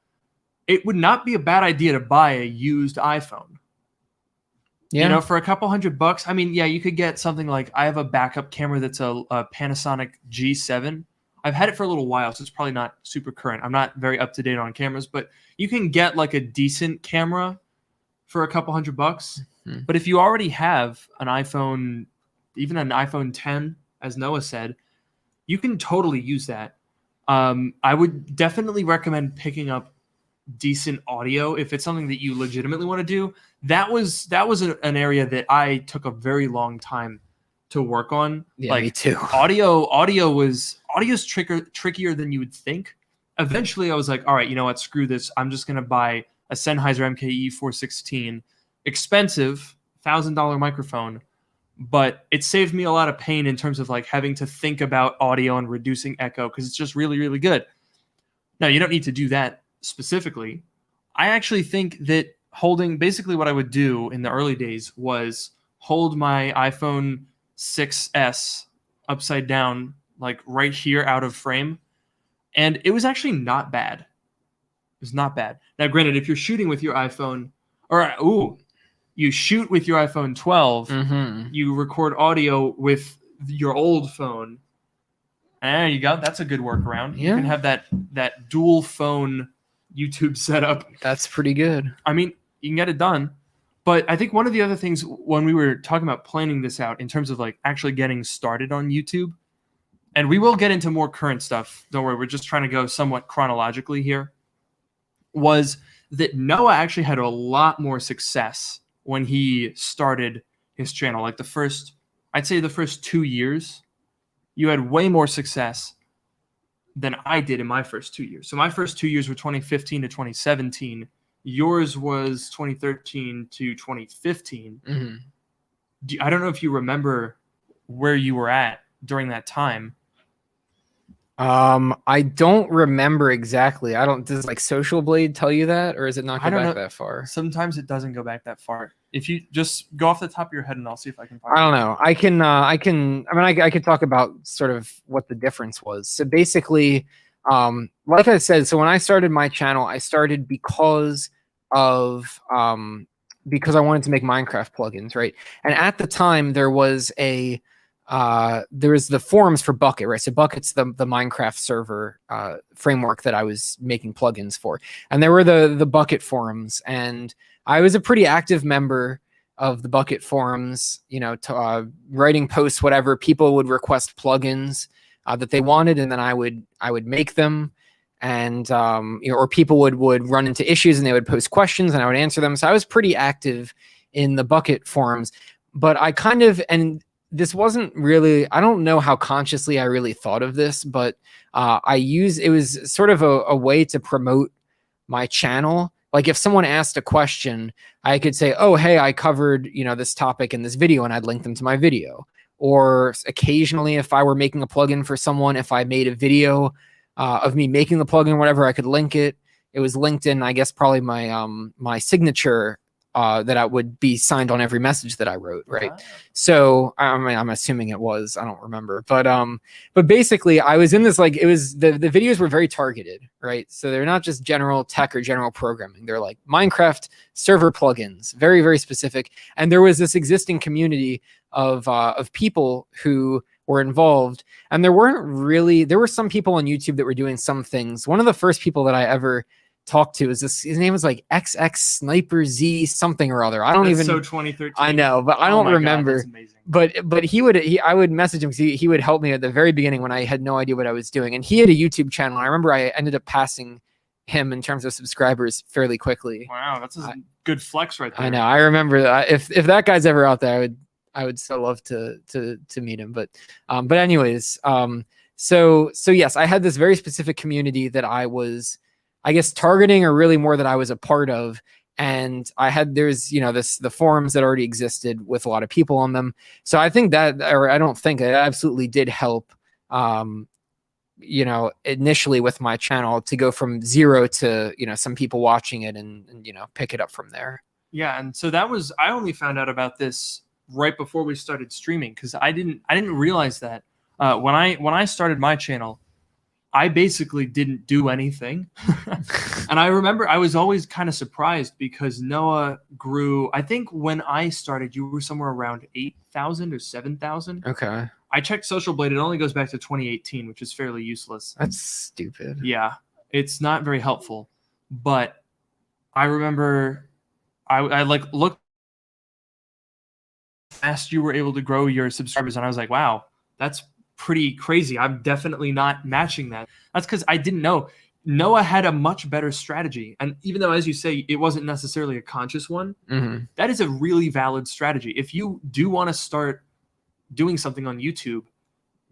it would not be a bad idea to buy a used iPhone. Yeah. You know, for a couple $100, I mean, yeah, you could get something like, I have a backup camera that's a Panasonic G7. I've had it for a little while, so it's probably not super current. I'm not very up to date on cameras, but you can get like a decent camera for a couple $100. Mhm. But if you already have an iPhone, even an iPhone 10, as Noah said, you can totally use that. I would definitely recommend picking up decent audio if it's something that you legitimately want to do. That was an area that I took a very long time to work on. Yeah, Like me too. audio's trickier than you would think. Eventually I was like, all right, you know what, screw this. I'm just gonna buy a Sennheiser MKE 416, expensive $1,000 microphone, but it saved me a lot of pain in terms of like having to think about audio and reducing echo because it's just really, really good. Now, you don't need to do that specifically. I actually think that basically what I would do in the early days was hold my iPhone 6S upside down, like right here out of frame. And it was actually not bad. It was not bad. Now, granted, if you're shooting with your iPhone, you shoot with your iPhone 12, you record audio with your old phone. There you go. That's a good workaround. Yeah. You can have that dual phone YouTube setup. That's pretty good. I mean, you can get it done. But I think one of the other things when we were talking about planning this out in terms of like actually getting started on YouTube, and we will get into more current stuff. Don't worry, we're just trying to go somewhat chronologically here, was that Noah actually had a lot more success when he started his channel. Like I'd say the first 2 years, you had way more success than I did in my first 2 years. So my first 2 years were 2015 to 2017. Yours was 2013 to 2015. I don't know if you remember where you were at during that time. I don't remember exactly. Does like Social Blade tell you that, or is it not go back that far? Sometimes it doesn't go back that far. If you just go off the top of your head, and I'll see if I can find I don't know. I could talk about sort of what the difference was. So basically, like I said, so when I started my channel, I started because I wanted to make Minecraft plugins, right? And at the time there was the forums for Bucket, right? So Bucket's the Minecraft server framework that I was making plugins for. And there were the Bucket forums, and I was a pretty active member of the Bucket forums, you know, writing posts, whatever. People would request plugins that they wanted, and then I would make them. And or people would run into issues and they would post questions and I would answer them. So I was pretty active in the Bucket forums, but this wasn't really, I don't know how consciously I really thought of this, but it was sort of a way to promote my channel. Like if someone asked a question, I could say, oh, hey, I covered, you know, this topic in this video, and I'd link them to my video. Or occasionally if I were making a plugin for someone, if I made a video of me making the plugin or whatever, I could link it. It was linked in, I guess, probably my signature that I would be signed on every message that I wrote, right? Wow. So I'm assuming it was, I don't remember, but basically I was in this, like, it was the videos were very targeted, right? So they're not just general tech or general programming. They're like Minecraft server plugins, very, very specific. And there was this existing community of people who were involved, and there were some people on YouTube that were doing some things. One of the first people that I ever talked to is his name was like XX Sniper Z something or other. I don't even. So 2013. I know, but I don't remember. God, that's amazing. But I would message him because he would help me at the very beginning when I had no idea what I was doing, and he had a YouTube channel. I remember I ended up passing him in terms of subscribers fairly quickly. Wow, that's a good flex right there. I know. I remember that. If that guy's ever out there, I would so love to meet him. But anyways, so yes, I had this very specific community that I was, I guess, targeting, or really more that I was a part of. And there's, you know, the forums that already existed with a lot of people on them. So I think that, or I don't think it absolutely did help, you know, initially with my channel to go from 0 to, you know, some people watching it and, you know, pick it up from there. Yeah. And so I only found out about this right before we started streaming, because I didn't realize that when I started my channel, I basically didn't do anything. And I remember I was always kind of surprised because Noah grew. I think when I started, you were somewhere around 8,000 or 7,000. Okay. I checked Social Blade. It only goes back to 2018, which is fairly useless. That's stupid. Yeah, it's not very helpful. But I remember I like looked fast you were able to grow your subscribers, and I was like, wow, that's pretty crazy. I'm definitely not matching that. That's because I didn't know. Noah had a much better strategy. And even though, as you say, it wasn't necessarily a conscious one, that is a really valid strategy. If you do want to start doing something on YouTube,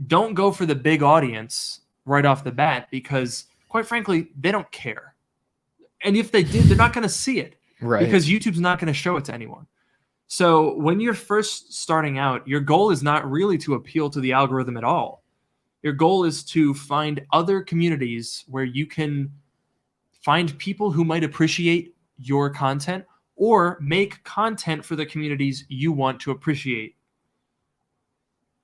don't go for the big audience right off the bat because, quite frankly, they don't care. And if they did, they're not going to see it. Right. Because YouTube's not going to show it to anyone. So when you're first starting out, your goal is not really to appeal to the algorithm at all. Your goal is to find other communities where you can find people who might appreciate your content or make content for the communities you want to appreciate.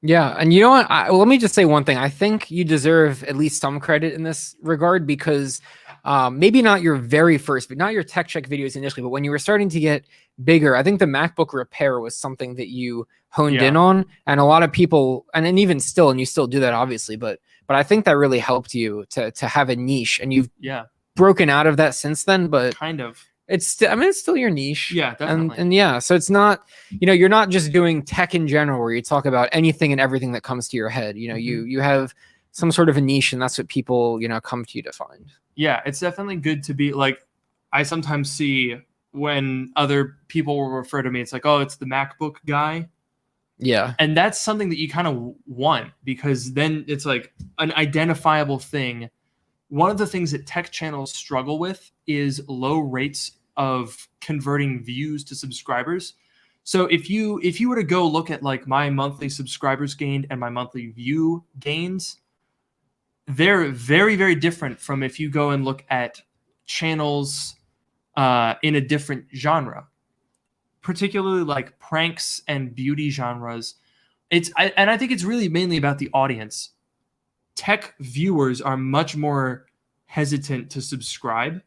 Yeah, and you know what? Let me just say one thing. I think you deserve at least some credit in this regard because maybe not your very first, but not your tech check videos initially, but when you were starting to get bigger, I think the MacBook repair was something that you honed in on, and a lot of people, and then even still, and you still do that obviously, but I think that really helped you to have a niche, and you've broken out of that since then. But kind of. It's still your niche. Yeah, definitely. And yeah, so it's not, you're not just doing tech in general where you talk about anything and everything that comes to your head. You have some sort of a niche, and that's what people, come to you to find. Yeah, it's definitely good to be like, I sometimes see when other people will refer to me, it's like, oh, it's the MacBook guy. Yeah. And that's something that you kind of want because then it's like an identifiable thing. One of the things that tech channels struggle with is low rates of converting views to subscribers. So if you were to go look at like my monthly subscribers gained and my monthly view gains, they're very, very different from if you go and look at channels in a different genre, particularly like pranks and beauty genres. And I think it's really mainly about the audience. Tech viewers are much more hesitant to subscribe.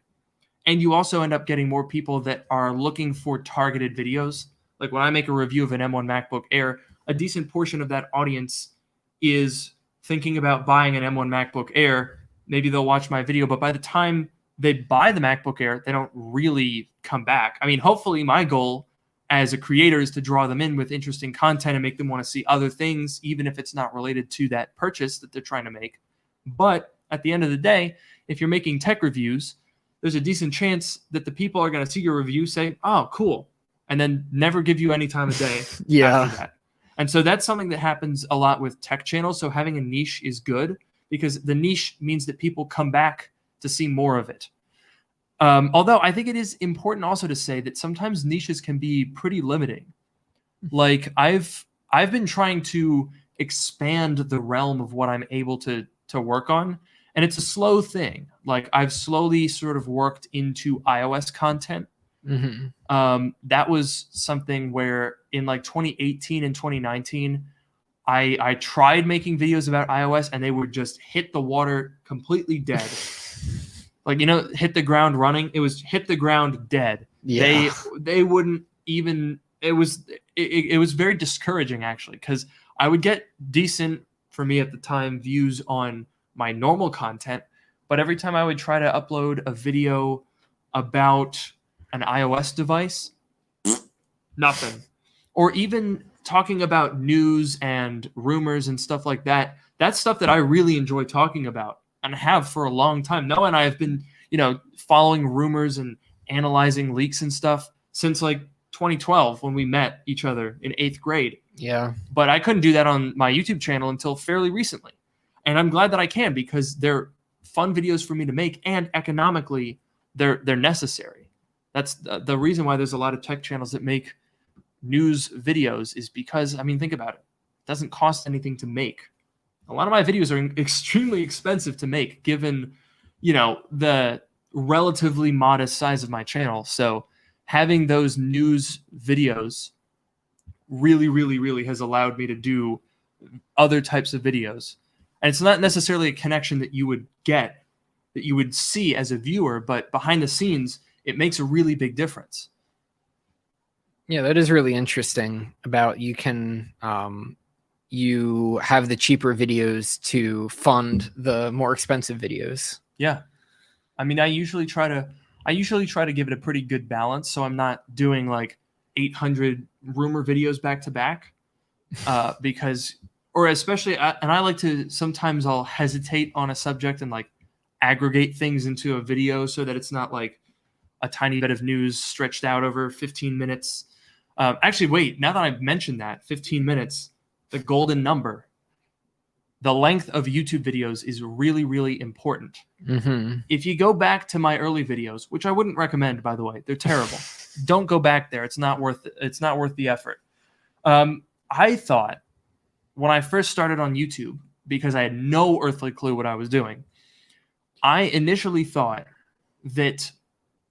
And you also end up getting more people that are looking for targeted videos. Like when I make a review of an M1 MacBook Air, a decent portion of that audience is thinking about buying an M1 MacBook Air. Maybe they'll watch my video, but by the time they buy the MacBook Air, they don't really come back. I mean, hopefully my goal as a creator is to draw them in with interesting content and make them want to see other things, even if it's not related to that purchase that they're trying to make. But at the end of the day, if you're making tech reviews, there's a decent chance that the people are going to see your review, say, oh, cool, and then never give you any time of day after that. And so that's something that happens a lot with tech channels. So having a niche is good because the niche means that people come back to see more of it. Although I think it is important also to say that sometimes niches can be pretty limiting. Like I've been trying to expand the realm of what I'm able to work on, and it's a slow thing. Like I've slowly sort of worked into iOS content. That was something where in like 2018 and 2019, I tried making videos about iOS and they would just hit the water completely dead. Like, hit the ground running. It was hit the ground dead. Yeah. They wouldn't even. It was very discouraging actually because I would get decent, for me at the time, views on my normal content, but every time I would try to upload a video about an iOS device, nothing. Or even talking about news and rumors and stuff like that. That's stuff that I really enjoy talking about and have for a long time. Noah and I have been, following rumors and analyzing leaks and stuff since like 2012 when we met each other in 8th grade. Yeah. But I couldn't do that on my YouTube channel until fairly recently. And I'm glad that I can because they're fun videos for me to make and economically they're necessary. That's the reason why there's a lot of tech channels that make news videos is because, I mean, think about it. It doesn't cost anything to make. A lot of my videos are extremely expensive to make given, the relatively modest size of my channel. So having those news videos really, really, really has allowed me to do other types of videos. And it's not necessarily a connection that you would get, that you would see as a viewer, but behind the scenes, it makes a really big difference. Yeah, that is really interesting about you can you have the cheaper videos to fund the more expensive videos. Yeah. I mean, I usually try to give it a pretty good balance, so I'm not doing like 800 rumor videos back to back, because, or especially, and I like to, sometimes I'll hesitate on a subject and like aggregate things into a video so that it's not like a tiny bit of news stretched out over 15 minutes. Actually, wait, now that I've mentioned that, 15 minutes, the golden number, the length of YouTube videos is really, really important. Mm-hmm. If you go back to my early videos, which I wouldn't recommend, by the way, they're terrible. Don't go back there. It's not worth it. It's not worth the effort. I thought when I first started on YouTube, because I had no earthly clue what I was doing, I initially thought that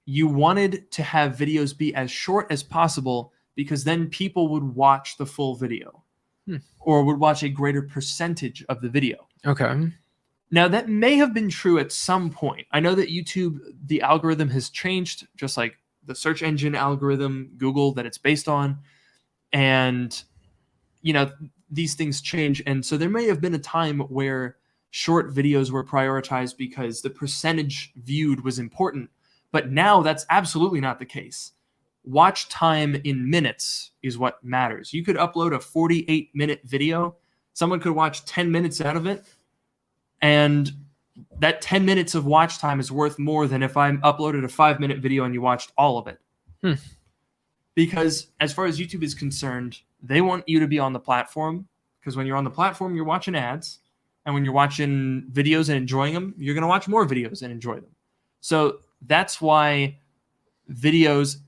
you wanted to have videos be as short as possible because then people would watch the full video or would watch a greater percentage of the video. Okay. Now, that may have been true at some point. I know that YouTube, the algorithm has changed, just like the search engine algorithm, Google, that it's based on. And, you know, these things change. And so there may have been a time where short videos were prioritized because the percentage viewed was important. But now that's absolutely not the case. Watch time in minutes is what matters. You could upload a 48-minute video. Someone could watch 10 minutes out of it. And that 10 minutes of watch time is worth more than if I uploaded a 5-minute video and you watched all of it. Because as far as YouTube is concerned, they want you to be on the platform, because when you're on the platform, you're watching ads. And when you're watching videos and enjoying them, you're going to watch more videos and enjoy them. So that's why videos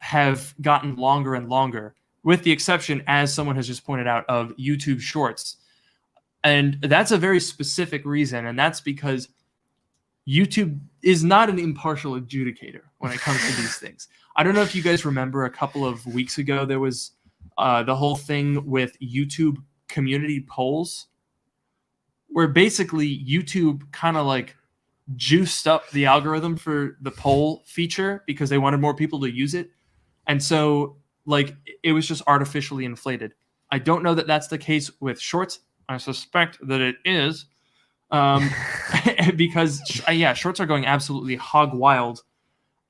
have gotten longer and longer, with the exception, as someone has just pointed out, of YouTube Shorts. And that's a very specific reason, and that's because YouTube is not an impartial adjudicator when it comes to these things. I don't know if you guys remember a couple of weeks ago, there was the whole thing with YouTube community polls, where basically YouTube kind of like juiced up the algorithm for the poll feature because they wanted more people to use it. And so like it was just artificially inflated. I don't know that that's the case with Shorts. I suspect that it is, because Shorts are going absolutely hog wild.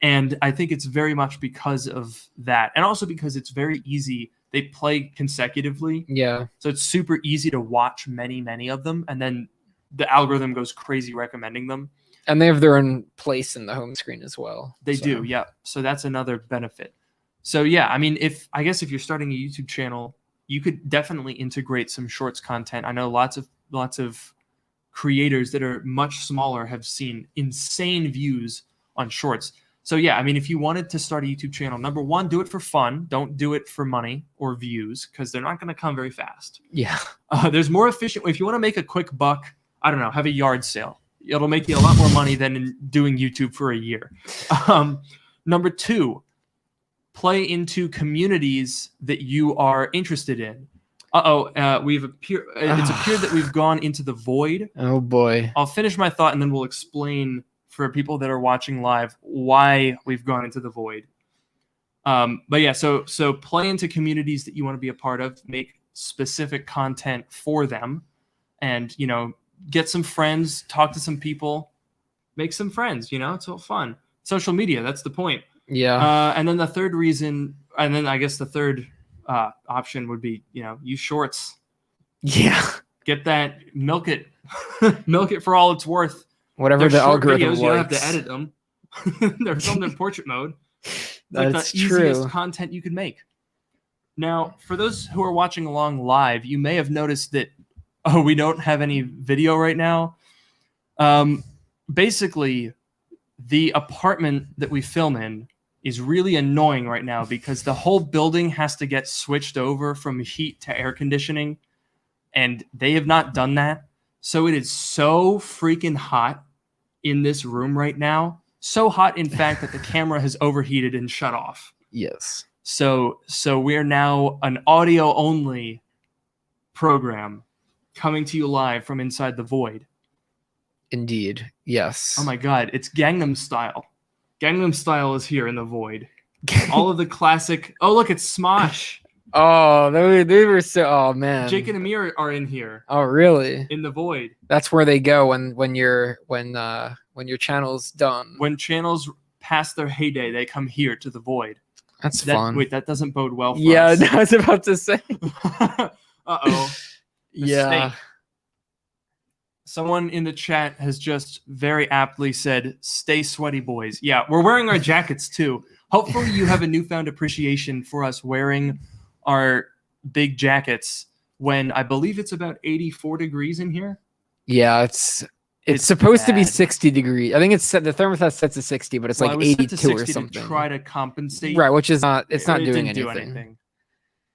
And I think it's very much because of that. And also because it's very easy. They play consecutively. Yeah. So it's super easy to watch many, many of them. And then the algorithm goes crazy recommending them. And they have their own place in the home screen as well. They do, yeah. So that's another benefit. So yeah, I mean, if you're starting a YouTube channel, you could definitely integrate some Shorts content. I know lots of creators that are much smaller have seen insane views on Shorts. So yeah, I mean, if you wanted to start a YouTube channel, number one, do it for fun. Don't do it for money or views, because they're not going to come very fast. Yeah. There's more efficient. If you want to make a quick buck, I don't know, have a yard sale. It'll make you a lot more money than in doing YouTube for a year. Number two, play into communities that you are interested in. It's appeared that we've gone into the void. Oh boy. I'll finish my thought and then we'll explain for people that are watching live why we've gone into the void. But yeah, so play into communities that you want to be a part of, make specific content for them, and get some friends, talk to some people, make some friends. It's all fun. Social media, that's the point. Yeah. And then the third reason, and then I guess the third option would be, use Shorts. Yeah. Get that, milk it, milk it for all it's worth. Whatever the algorithm videos, likes. You don't have to edit them. They're filmed in portrait mode. That's like the true. easiest content you could make. Now, for those who are watching along live, you may have noticed that we don't have any video right now. Basically, the apartment that we film in is really annoying right now because the whole building has to get switched over from heat to air conditioning, and they have not done that. So it is so freaking hot in this room right now. So hot, in fact, that the camera has overheated and shut off. Yes. So we're now an audio-only program. coming to you live from inside the void. Indeed. Yes. Oh my god, it's Gangnam Style. Gangnam Style is here in the void. All of the classic. Oh, look, it's Smosh. Oh, they were so. Oh man. Jake and Amir are in here Oh really? in the void. That's where they go when your channel's done. When channels pass their heyday, they come here to the void. That's fun. Wait, that doesn't bode well for yeah, us. I was about to say. Uh-oh. Yeah. Mistake. Someone in the chat has just very aptly said, "Stay sweaty, boys." Yeah, we're wearing our jackets too. Hopefully you have a newfound appreciation for us wearing our big jackets when I believe it's about 84 degrees in here. Yeah, it's supposed to be bad. 60 degrees. I think it's set, the thermostat sets to 60, but it's Well, like I was set 82 to or 60 something. to try to compensate. Right, which is not not It doing didn't anything. do anything.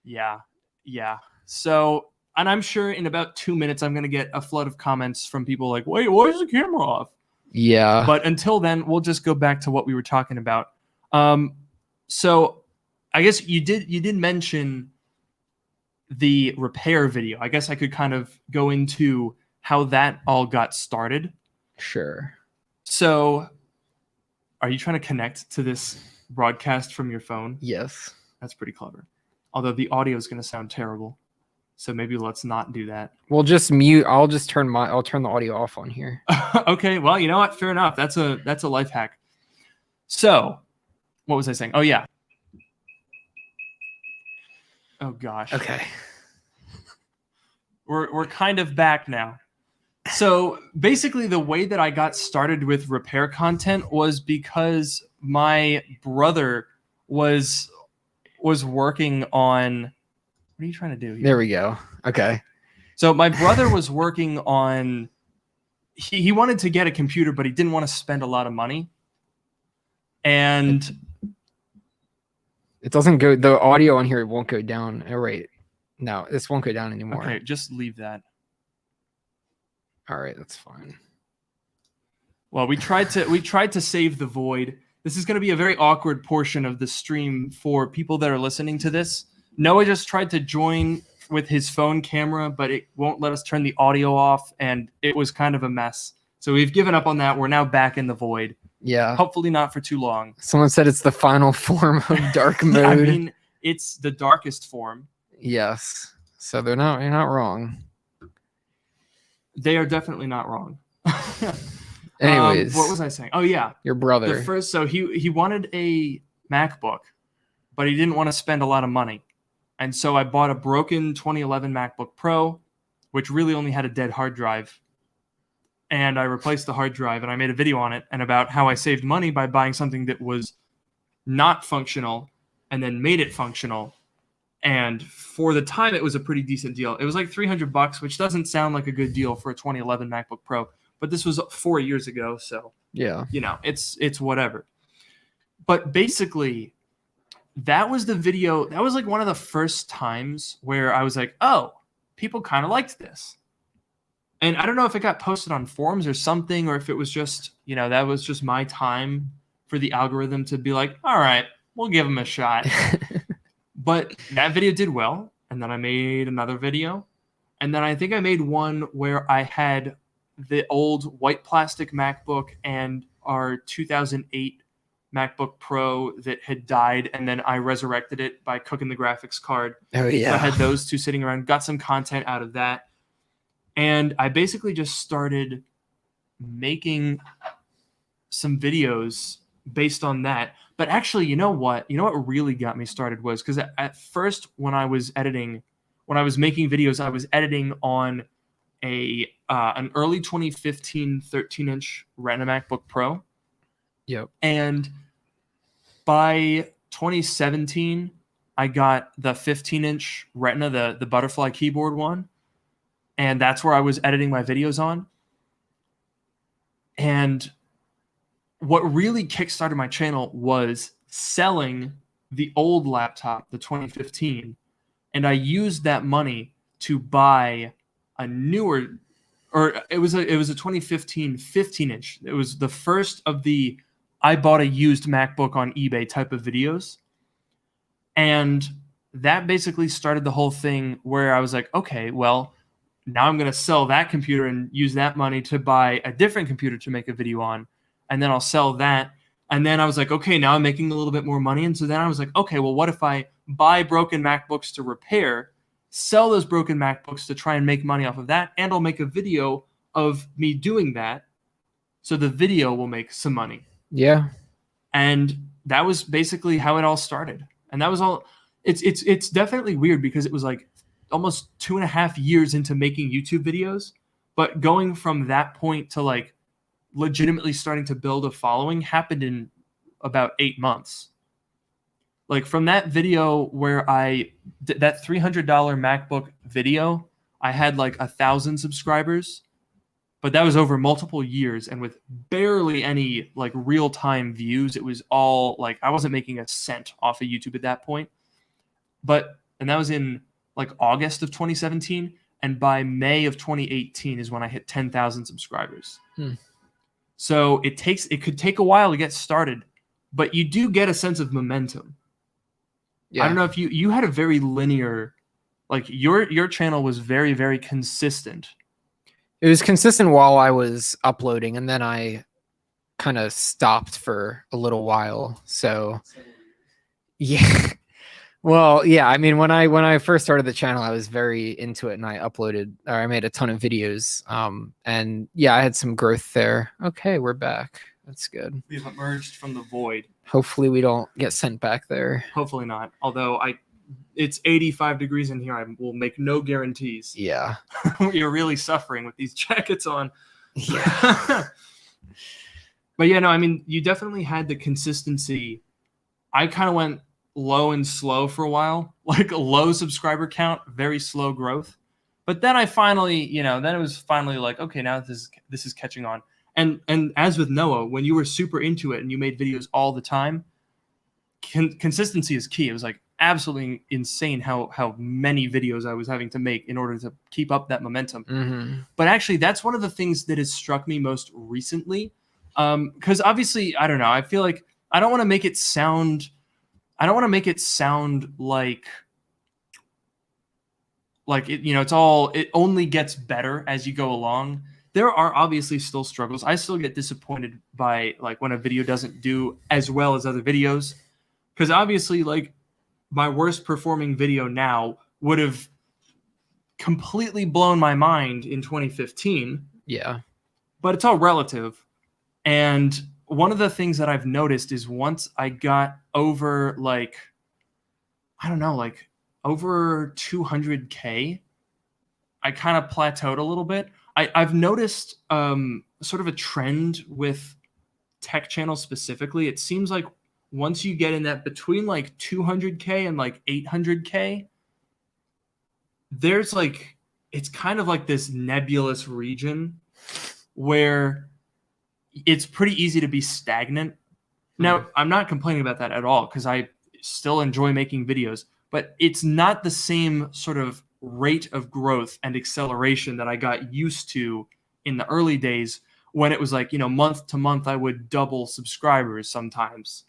Yeah. So, and I'm sure in about 2 minutes I'm gonna get a flood of comments from people like, "Wait, why is the camera off?" Yeah. But until then, we'll just go back to what we were talking about. So I guess you did mention the repair video. I guess I could kind of go into how that all got started. Sure. So are you trying to connect to this broadcast from your phone? Yes. That's pretty clever. Although the audio is going to sound terrible. So maybe let's not do that. We'll just mute. I'll turn the audio off on here. Okay, well, you know what? Fair enough. That's a life hack. So, what was I saying? Oh yeah. Oh gosh. Okay. We're kind of back now. So basically the way that I got started with repair content was because my brother was working on, what are you trying to do here? There we go. Okay. So my brother was working on, he wanted to get a computer, but he didn't want to spend a lot of money. And it doesn't go, the audio on here won't go down. Oh, wait. No, this won't go down anymore. Okay, just leave that. All right, that's fine. Well, we tried to save the void. This is going to be a very awkward portion of the stream for people that are listening to this. Noah just tried to join with his phone camera, but it won't let us turn the audio off, and it was kind of a mess. So we've given up on that. We're now back in the void. Yeah. Hopefully not for too long. Someone said it's the final form of dark mode. I mean, it's the darkest form. Yes. So you're not wrong. They are definitely not wrong. Anyways, what was I saying? Oh yeah, your brother. So he wanted a MacBook, but he didn't want to spend a lot of money, and so I bought a broken 2011 MacBook Pro, which really only had a dead hard drive, and I replaced the hard drive, and I made a video on it and about how I saved money by buying something that was not functional and then made it functional. And for the time, it was a pretty decent deal. It was like $300, which doesn't sound like a good deal for a 2011 MacBook Pro. But this was 4 years ago, so yeah, you know, it's whatever. But basically, that was the video. That was like one of the first times where I was like, oh, people kind of liked this. And I don't know if it got posted on forums or something, or if it was just, you know, that was just my time for the algorithm to be like, all right, we'll give them a shot. But that video did well, and then I made another video, and then I think I made one where I had the old white plastic MacBook and our 2008 MacBook Pro that had died, and then I resurrected it by cooking the graphics card. Oh yeah. So I had those two sitting around, got some content out of that, and I basically just started making some videos based on that. But actually, you know what really got me started was because at first when I was making videos, I was editing on an early 2015 13-inch Retina MacBook Pro. Yep. And by 2017, I got the 15-inch Retina, the butterfly keyboard one, and that's where I was editing my videos on. And what really kickstarted my channel was selling the old laptop, the 2015, and I used that money to buy a newer, or it was a 2015 15-inch. It was the first of the I bought a used MacBook on eBay type of videos. And that basically started the whole thing where I was like, okay, well, now I'm going to sell that computer and use that money to buy a different computer to make a video on. And then I'll sell that. And then I was like, okay, now I'm making a little bit more money. And so then I was like, okay, well, what if I buy broken MacBooks to repair, sell those broken MacBooks to try and make money off of that, and I'll make a video of me doing that. So the video will make some money. Yeah. And that was basically how it all started. And that was all. It's definitely weird because it was like almost 2.5 years into making YouTube videos, but going from that point to like legitimately starting to build a following happened in about 8 months. Like from that video where I did that $300 MacBook video, I had like 1,000 subscribers, but that was over multiple years and with barely any like real-time views. It was all like I wasn't making a cent off of YouTube at that point. And that was in like August of 2017, and by May of 2018 is when I hit 10,000 subscribers. So it could take a while to get started, but you do get a sense of momentum. Yeah. I don't know if you had a very linear, like your channel was very, very consistent. It was consistent while I was uploading, and then I kind of stopped for a little while. So yeah. Well, yeah, I mean, when I first started the channel, I was very into it, and I made a ton of videos. And yeah, I had some growth there. Okay, we're back. That's good. We've emerged from the void. Hopefully we don't get sent back there. Hopefully not. Although it's 85 degrees in here. I will make no guarantees. Yeah. You're really suffering with these jackets on. Yeah. But yeah, no, I mean, you definitely had the consistency. I kind of went low and slow for a while, like a low subscriber count, very slow growth. But then I finally, then it was finally like, okay, now this is catching on. And as with Noah, when you were super into it and you made videos all the time, consistency is key. It was like absolutely insane how many videos I was having to make in order to keep up that momentum. Mm-hmm. But actually, that's one of the things that has struck me most recently. Because obviously, I don't know. I feel like I don't want to make it sound like it only gets better as you go along. There are obviously still struggles. I still get disappointed by like when a video doesn't do as well as other videos, because obviously like my worst performing video now would have completely blown my mind in 2015. Yeah. But it's all relative. And one of the things that I've noticed is once I got over like, I don't know, like over 200K, I kind of plateaued a little bit. I've noticed sort of a trend with tech channels specifically. It seems like once you get in that between like 200K and like 800K, there's like, it's kind of like this nebulous region where it's pretty easy to be stagnant. Now, I'm not complaining about that at all because I still enjoy making videos, but it's not the same sort of rate of growth and acceleration that I got used to in the early days when it was like, month to month, I would double subscribers sometimes,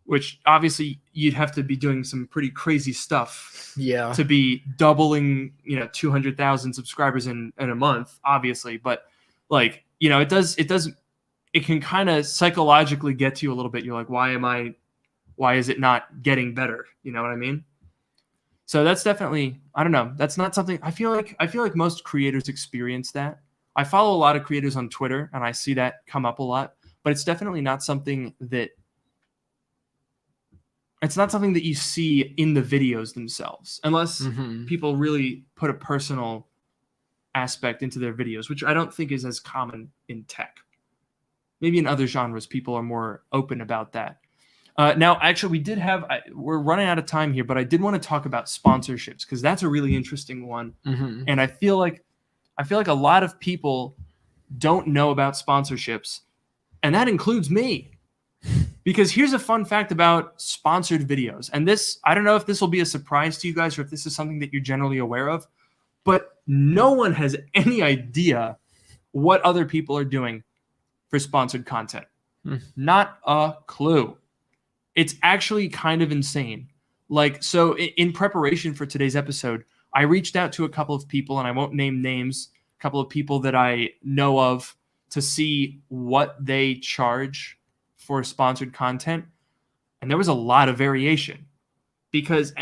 which obviously you'd have to be doing some pretty crazy stuff to be doubling, 200,000 subscribers in a month, obviously. But like, it can kind of psychologically get to you a little bit. You're like, why is it not getting better? You know what I mean? So that's definitely, I don't know. That's not something I feel like most creators experience that. I follow a lot of creators on Twitter and I see that come up a lot, but it's definitely not something that you see in the videos themselves, unless people really put a personal aspect into their videos, which I don't think is as common in tech. Maybe in other genres, people are more open about that. Now, actually, we're running out of time here, but I did want to talk about sponsorships because that's a really interesting one. And I feel like a lot of people don't know about sponsorships, and that includes me. Because here's a fun fact about sponsored videos. And this, I don't know if this will be a surprise to you guys or if this is something that you're generally aware of, but no one has any idea what other people are doing for sponsored content. Not a clue. It's actually kind of insane. Like, so in preparation for today's episode, I reached out to a couple of people, and I won't name names, a couple of people that I know of, to see what they charge for sponsored content. And there was a lot of variation because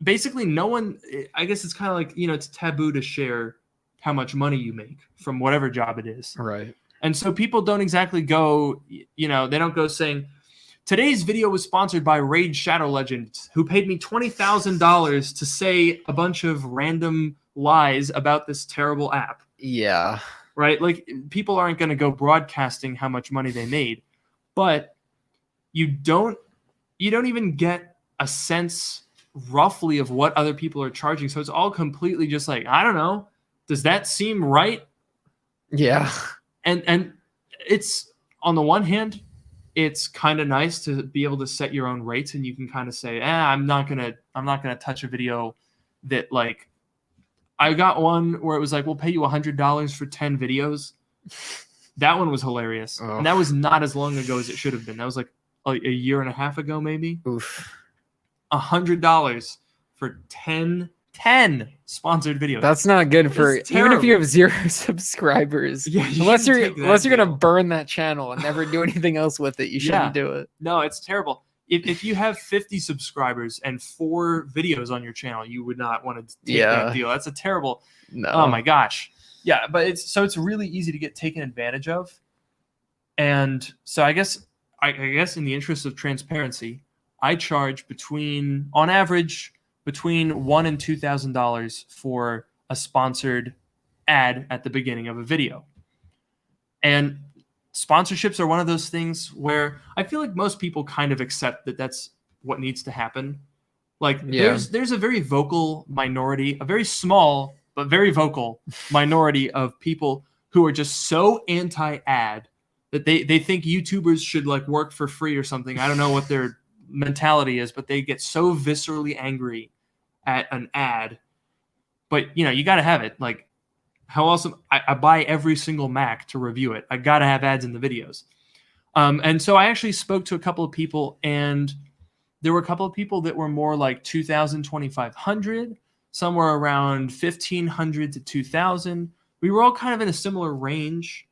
basically no one, I guess it's kind of like, it's taboo to share how much money you make from whatever job it is. Right. And so people don't exactly go, they don't go saying, today's video was sponsored by Raid Shadow Legends, who paid me $20,000 to say a bunch of random lies about this terrible app. Yeah. Right? Like, people aren't going to go broadcasting how much money they made. But you don't even get a sense roughly of what other people are charging. So it's all completely just like, I don't know. Does that seem right? Yeah. And it's, on the one hand, it's kind of nice to be able to set your own rates, and you can kind of say, I'm not gonna touch a video that, like, I got one where it was like, we'll pay you $100 for 10 videos. That one was hilarious. Oh. And that was not as long ago as it should have been. That was like a year and a half ago, maybe. Oof. $100 for 10 sponsored videos. That's not good for, even if you have 0 subscribers. Yeah, unless you're gonna burn that channel and never do anything else with it, you shouldn't do it. No, it's terrible. If you have 50 subscribers and 4 videos on your channel, you would not want to take that deal. That's a terrible. No. Oh my gosh. Yeah, but it's really easy to get taken advantage of. And so I guess in the interest of transparency, I charge on average between $1,000 and $2,000 for a sponsored ad at the beginning of a video. And sponsorships are one of those things where I feel like most people kind of accept that that's what needs to happen. Like, there's a very vocal minority, a very small but very vocal minority of people who are just so anti-ad that they think YouTubers should, like, work for free or something. I don't know what their mentality is, but they get so viscerally angry at an ad. But you got to have it. Like, how awesome. I buy every single Mac to review it. I got to have ads in the videos. And so I actually spoke to a couple of people, and there were a couple of people that were more like 2,000, 2,500, somewhere around 1,500 to 2,000. We were all kind of in a similar range,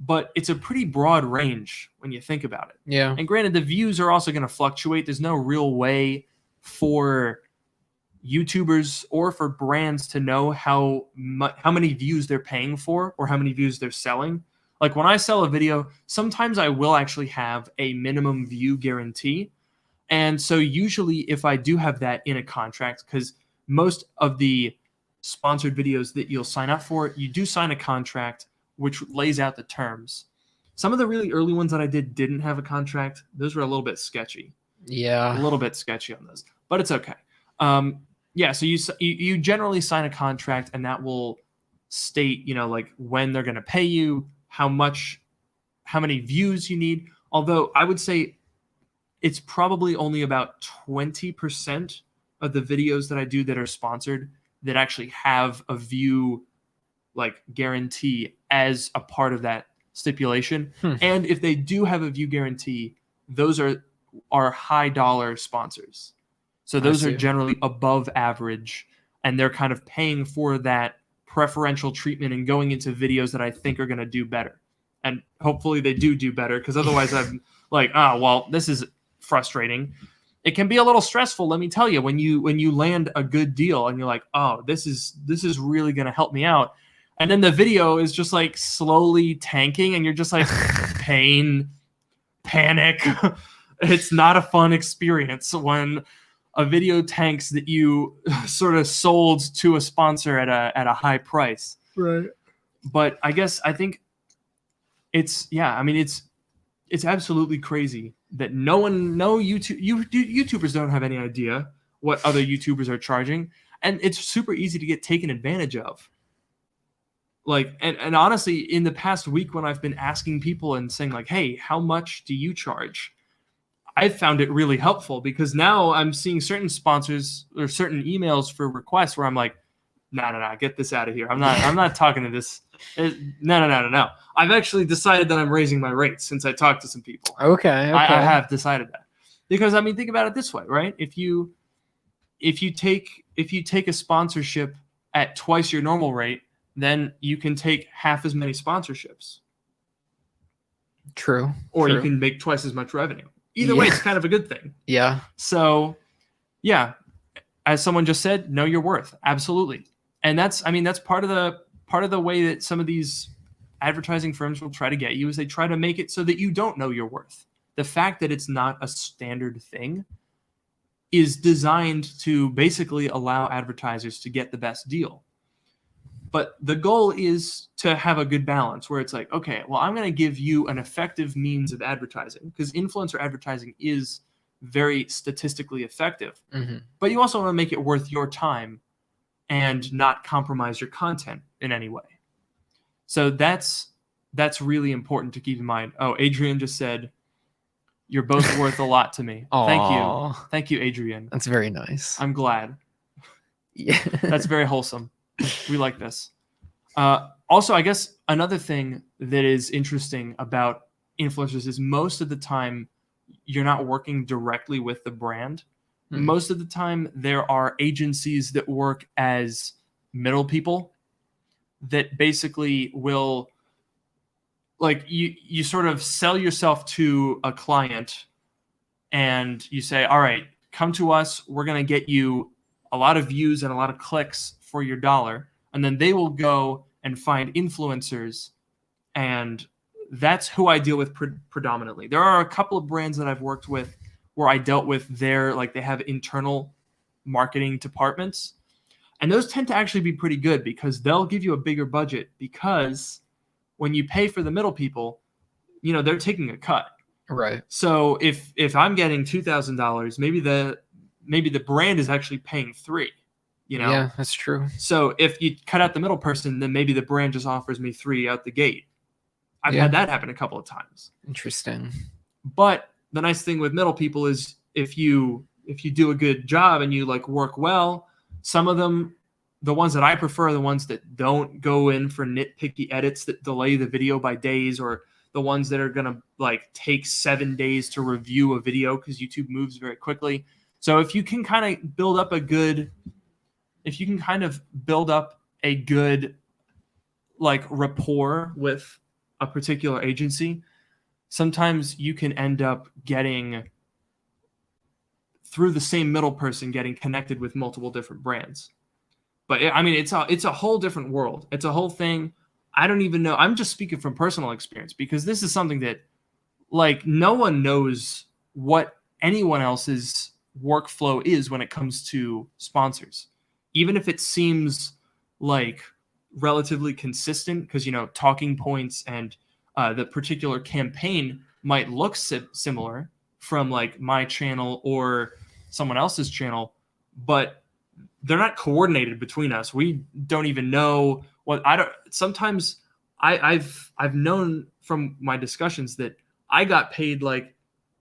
but it's a pretty broad range when you think about it. Yeah. And granted, the views are also going to fluctuate. There's no real way for YouTubers or for brands to know how many views they're paying for or how many views they're selling. Like, when I sell a video, sometimes I will actually have a minimum view guarantee. And so usually if I do have that in a contract, because most of the sponsored videos that you'll sign up for, you do sign a contract which lays out the terms. Some of the really early ones that I didn't have a contract. Those were a little bit sketchy. Yeah. A little bit sketchy on those, but it's okay. So you generally sign a contract, and that will state, like, when they're going to pay you, how many views you need. Although I would say it's probably only about 20% of the videos that I do that are sponsored that actually have a view, like, guarantee as a part of that stipulation. And if they do have a view guarantee, those are high dollar sponsors. So those are generally above average, and they're kind of paying for that preferential treatment and going into videos that I think are going to do better. And hopefully they do better, because otherwise I'm like, this is frustrating. It can be a little stressful, let me tell you, when you land a good deal and you're like, oh, this is really going to help me out. And then the video is just, like, slowly tanking, and you're just like, pain, panic. It's not a fun experience when a video tanks that you sort of sold to a sponsor at a high price. Right. But I think it's absolutely crazy that YouTubers don't have any idea what other YouTubers are charging, and it's super easy to get taken advantage of. Like, and honestly, in the past week, when I've been asking people and saying, like, hey, how much do you charge? I've found it really helpful, because now I'm seeing certain sponsors or certain emails for requests where I'm like, no, get this out of here. I'm not talking to this. No. I've actually decided that I'm raising my rates since I talked to some people. Okay. I have decided that, because, think about it this way, right? If you take if you take a sponsorship at twice your normal rate, then you can take half as many sponsorships. True. Or you true. can make twice as much revenue. Either way, it's kind of a good thing. Yeah. So, yeah, as someone just said, know your worth. Absolutely. And that's part of the way that some of these advertising firms will try to get you is they try to make it so that you don't know your worth. The fact that it's not a standard thing is designed to basically allow advertisers to get the best deal. But the goal is to have a good balance where it's like, okay, well, I'm going to give you an effective means of advertising because influencer advertising is very statistically effective. Mm-hmm. But you also want to make it worth your time and not compromise your content in any way. So that's really important to keep in mind. Oh, Adrian just said, you're both worth a lot to me. Thank you. Thank you, Adrian. That's very nice. I'm glad. Yeah. That's very wholesome. We like this. Also, I guess another thing that is interesting about influencers is most of the time you're not working directly with the brand. Most of the time there are agencies that work as middle people that basically will, like, you sort of sell yourself to a client and you say, all right, come to us. We're going to get you a lot of views and a lot of clicks for your dollar. And then they will go and find influencers. And that's who I deal with predominantly. There are a couple of brands that I've worked with where I dealt with they have internal marketing departments. And those tend to actually be pretty good because they'll give you a bigger budget because when you pay for the middle people, they're taking a cut. Right. So if I'm getting $2,000, maybe the brand is actually paying $3,000. Yeah, that's true. So if you cut out the middle person, then maybe the brand just offers me $3,000 out the gate. I've had that happen a couple of times. Interesting. But the nice thing with middle people is if you do a good job and you work well, some of them, the ones that I prefer are the ones that don't go in for nitpicky edits that delay the video by days, or the ones that are going to take 7 days to review a video because YouTube moves very quickly. So if you can kind of build up a good rapport with a particular agency, sometimes you can end up getting, through the same middle person, getting connected with multiple different brands. But it's a whole different world. It's a whole thing. I don't even know. I'm just speaking from personal experience because this is something that no one knows what anyone else's workflow is when it comes to sponsors. Even if it seems relatively consistent because, talking points and the particular campaign might look similar from my channel or someone else's channel, but they're not coordinated between us. We don't even know what sometimes I've known from my discussions that I got paid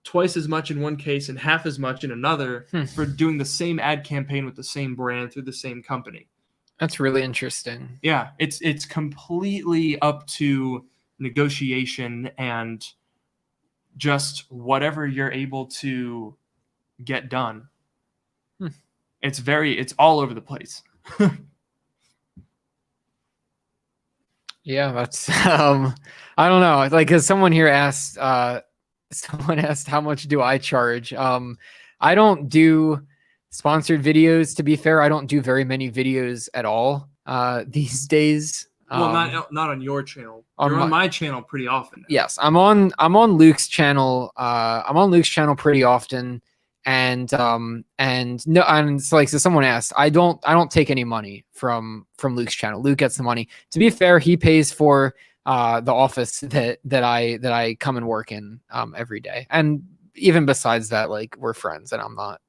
twice as much in one case and half as much in another for doing the same ad campaign with the same brand through the same company. That's really interesting. Yeah, it's completely up to negotiation and just whatever you're able to get done. It's all over the place. Yeah, that's I don't know. Cause someone here asked how much do I charge? I don't do sponsored videos, to be fair. I don't do very many videos at all these days. Well, not on your channel. You're on my channel pretty often now. Yes, I'm on Luke's channel. I'm on Luke's channel pretty often, and so someone asked, I don't take any money from Luke's channel. Luke gets the money. To be fair, he pays for the office that I come and work in every day, and even besides that, we're friends, and I'm not,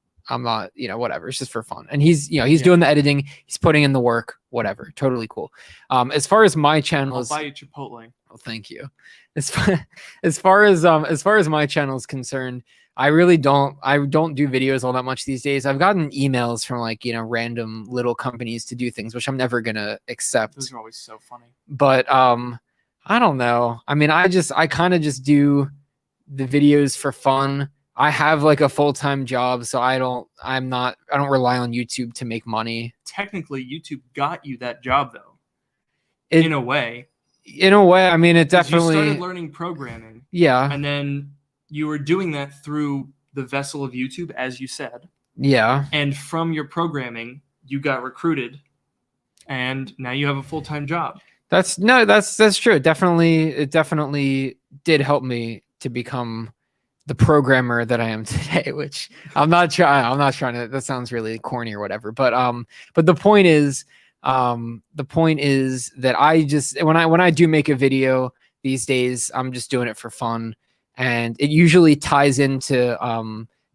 whatever. It's just for fun. And he's doing the editing. He's putting in the work, whatever. Totally cool. As far as my channel, I'll buy you Chipotle. Oh, thank you. As far as my channel is concerned, I don't do videos all that much these days. I've gotten emails from random little companies to do things, which I'm never going to accept. Those are always so funny. But I don't know. I kind of just do the videos for fun. I have like a full-time job, so I don't rely on YouTube to make money. Technically, YouTube got you that job though. It, in a way. In a way, I mean, it 'Cause definitely. You started learning programming. Yeah. And then you were doing that through the vessel of YouTube, as you said. Yeah. And from your programming, you got recruited, and now you have a full-time job. That's true. It definitely did help me to become the programmer that I am today, which I'm not trying to, that sounds really corny or whatever. But the point is that I just, when I do make a video these days, I'm just doing it for fun. And it usually ties into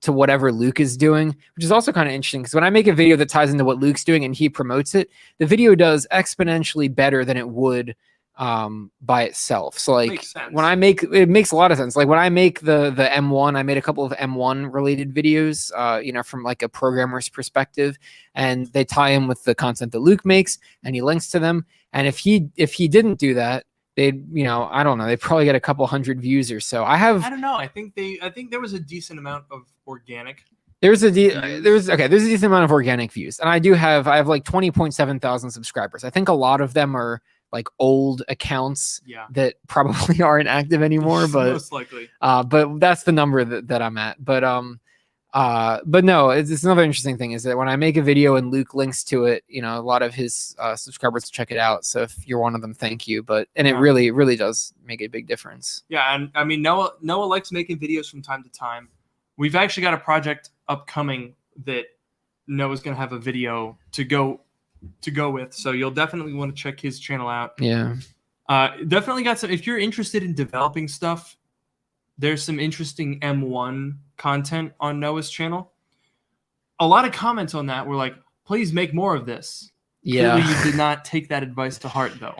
to whatever Luke is doing, which is also kind of interesting because when I make a video that ties into what Luke's doing and he promotes it, the video does exponentially better than it would by itself. So like when I make, it makes a lot of sense. Like when I make the M1, I made a couple of M1 related videos, from like a programmer's perspective, and they tie in with the content that Luke makes and he links to them. And if he didn't do that, they'd, I don't know, they'd probably get a couple hundred views or so. I don't know. I think there was a decent amount of organic. There's a decent amount of organic views. And I have like 20.7 thousand subscribers. I think a lot of them are like old accounts that probably aren't active anymore, but most likely. But that's the number that I'm at. But no, it's another interesting thing is that when I make a video and Luke links to it, a lot of his subscribers check it out. So if you're one of them, thank you. It really does make a big difference. Yeah, and I mean Noah likes making videos from time to time. We've actually got a project upcoming that Noah's gonna have a video to go with, so you'll definitely want to check his channel out. Yeah. Definitely got some. If you're interested in developing stuff, there's some interesting M1 content on Noah's channel. A lot of comments on that were like, please make more of this. Yeah. Clearly you did not take that advice to heart, though.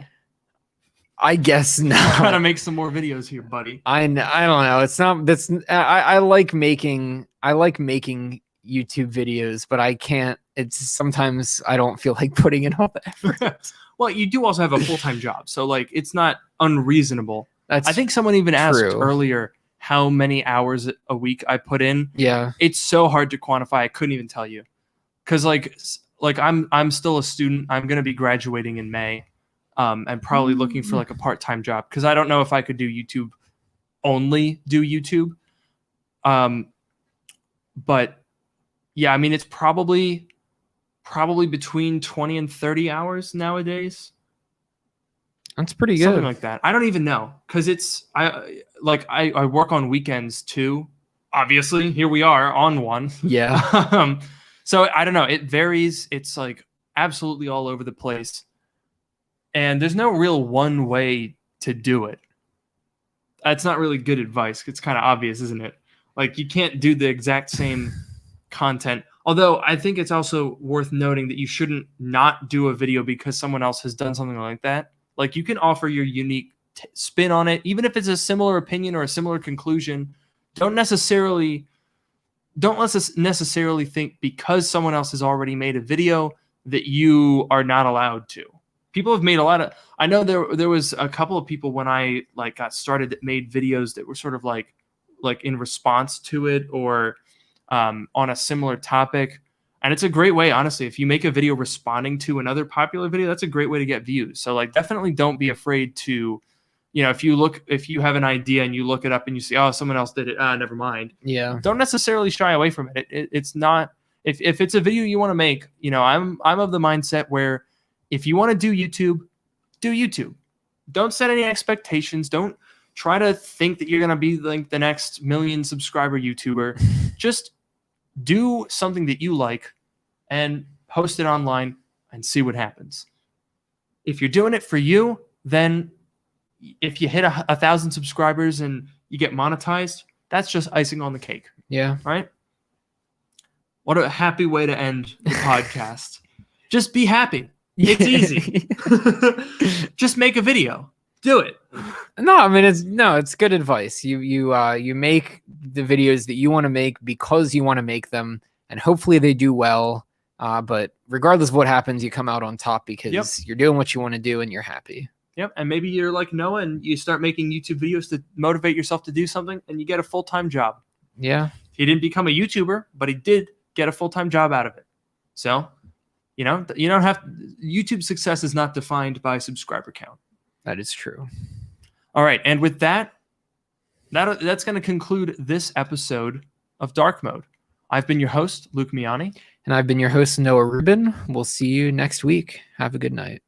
I guess not. Trying to make some more videos here, buddy. I don't know. It's not. That's. I like making YouTube videos, but I can't. It's sometimes I don't feel like putting in all the effort. Well, you do also have a full-time job, so like it's not unreasonable. I think someone even asked earlier how many hours a week I put in. Yeah, it's so hard to quantify. I couldn't even tell you, because like I'm still a student. I'm gonna be graduating in May, and probably looking for like a part-time job because I don't know if I could do YouTube. But yeah, I mean it's probably between 20 and 30 hours nowadays. That's pretty good. Something like that. I don't even know because I work on weekends too. Obviously, here we are on one. Yeah. So I don't know. It varies. It's like absolutely all over the place. And there's no real one way to do it. That's not really good advice. It's kind of obvious, isn't it? Like you can't do the exact same content. Although I think it's also worth noting that you shouldn't not do a video because someone else has done something like that. Like you can offer your unique spin on it, even if it's a similar opinion or a similar conclusion. Don't necessarily think because someone else has already made a video that you are not allowed to. People have made a lot of. I know there was a couple of people when I like got started that made videos that were sort of like in response to it or on a similar topic. And it's a great way, honestly, if you make a video responding to another popular video, that's a great way to get views. So like definitely don't be afraid to, if you have an idea and you look it up and you see, oh, someone else did it, never mind. Yeah. Don't necessarily shy away from it. It's not, if it's a video you want to make, I'm of the mindset where if you want to do YouTube. Don't set any expectations. Don't try to think that you're going to be like the next 1 million subscriber YouTuber. Just do something that you like and post it online and see what happens. If you're doing it for you, then if you hit 1,000 subscribers and you get monetized, that's just icing on the cake. Yeah. Right? What a happy way to end the podcast. Just be happy. It's easy. Just make a video. Do it. No, I mean it's good advice. You make the videos that you want to make because you want to make them, and hopefully they do well. But regardless of what happens, you come out on top because you're doing what you want to do and you're happy. Yep. And maybe you're like Noah and you start making YouTube videos to motivate yourself to do something and you get a full-time job. Yeah. He didn't become a YouTuber, but he did get a full-time job out of it. So, you don't have YouTube success is not defined by subscriber count. That is true. All right, and with that's going to conclude this episode of Dark Mode. I've been your host, Luke Miani. And I've been your host, Noah Rubin. We'll see you next week. Have a good night.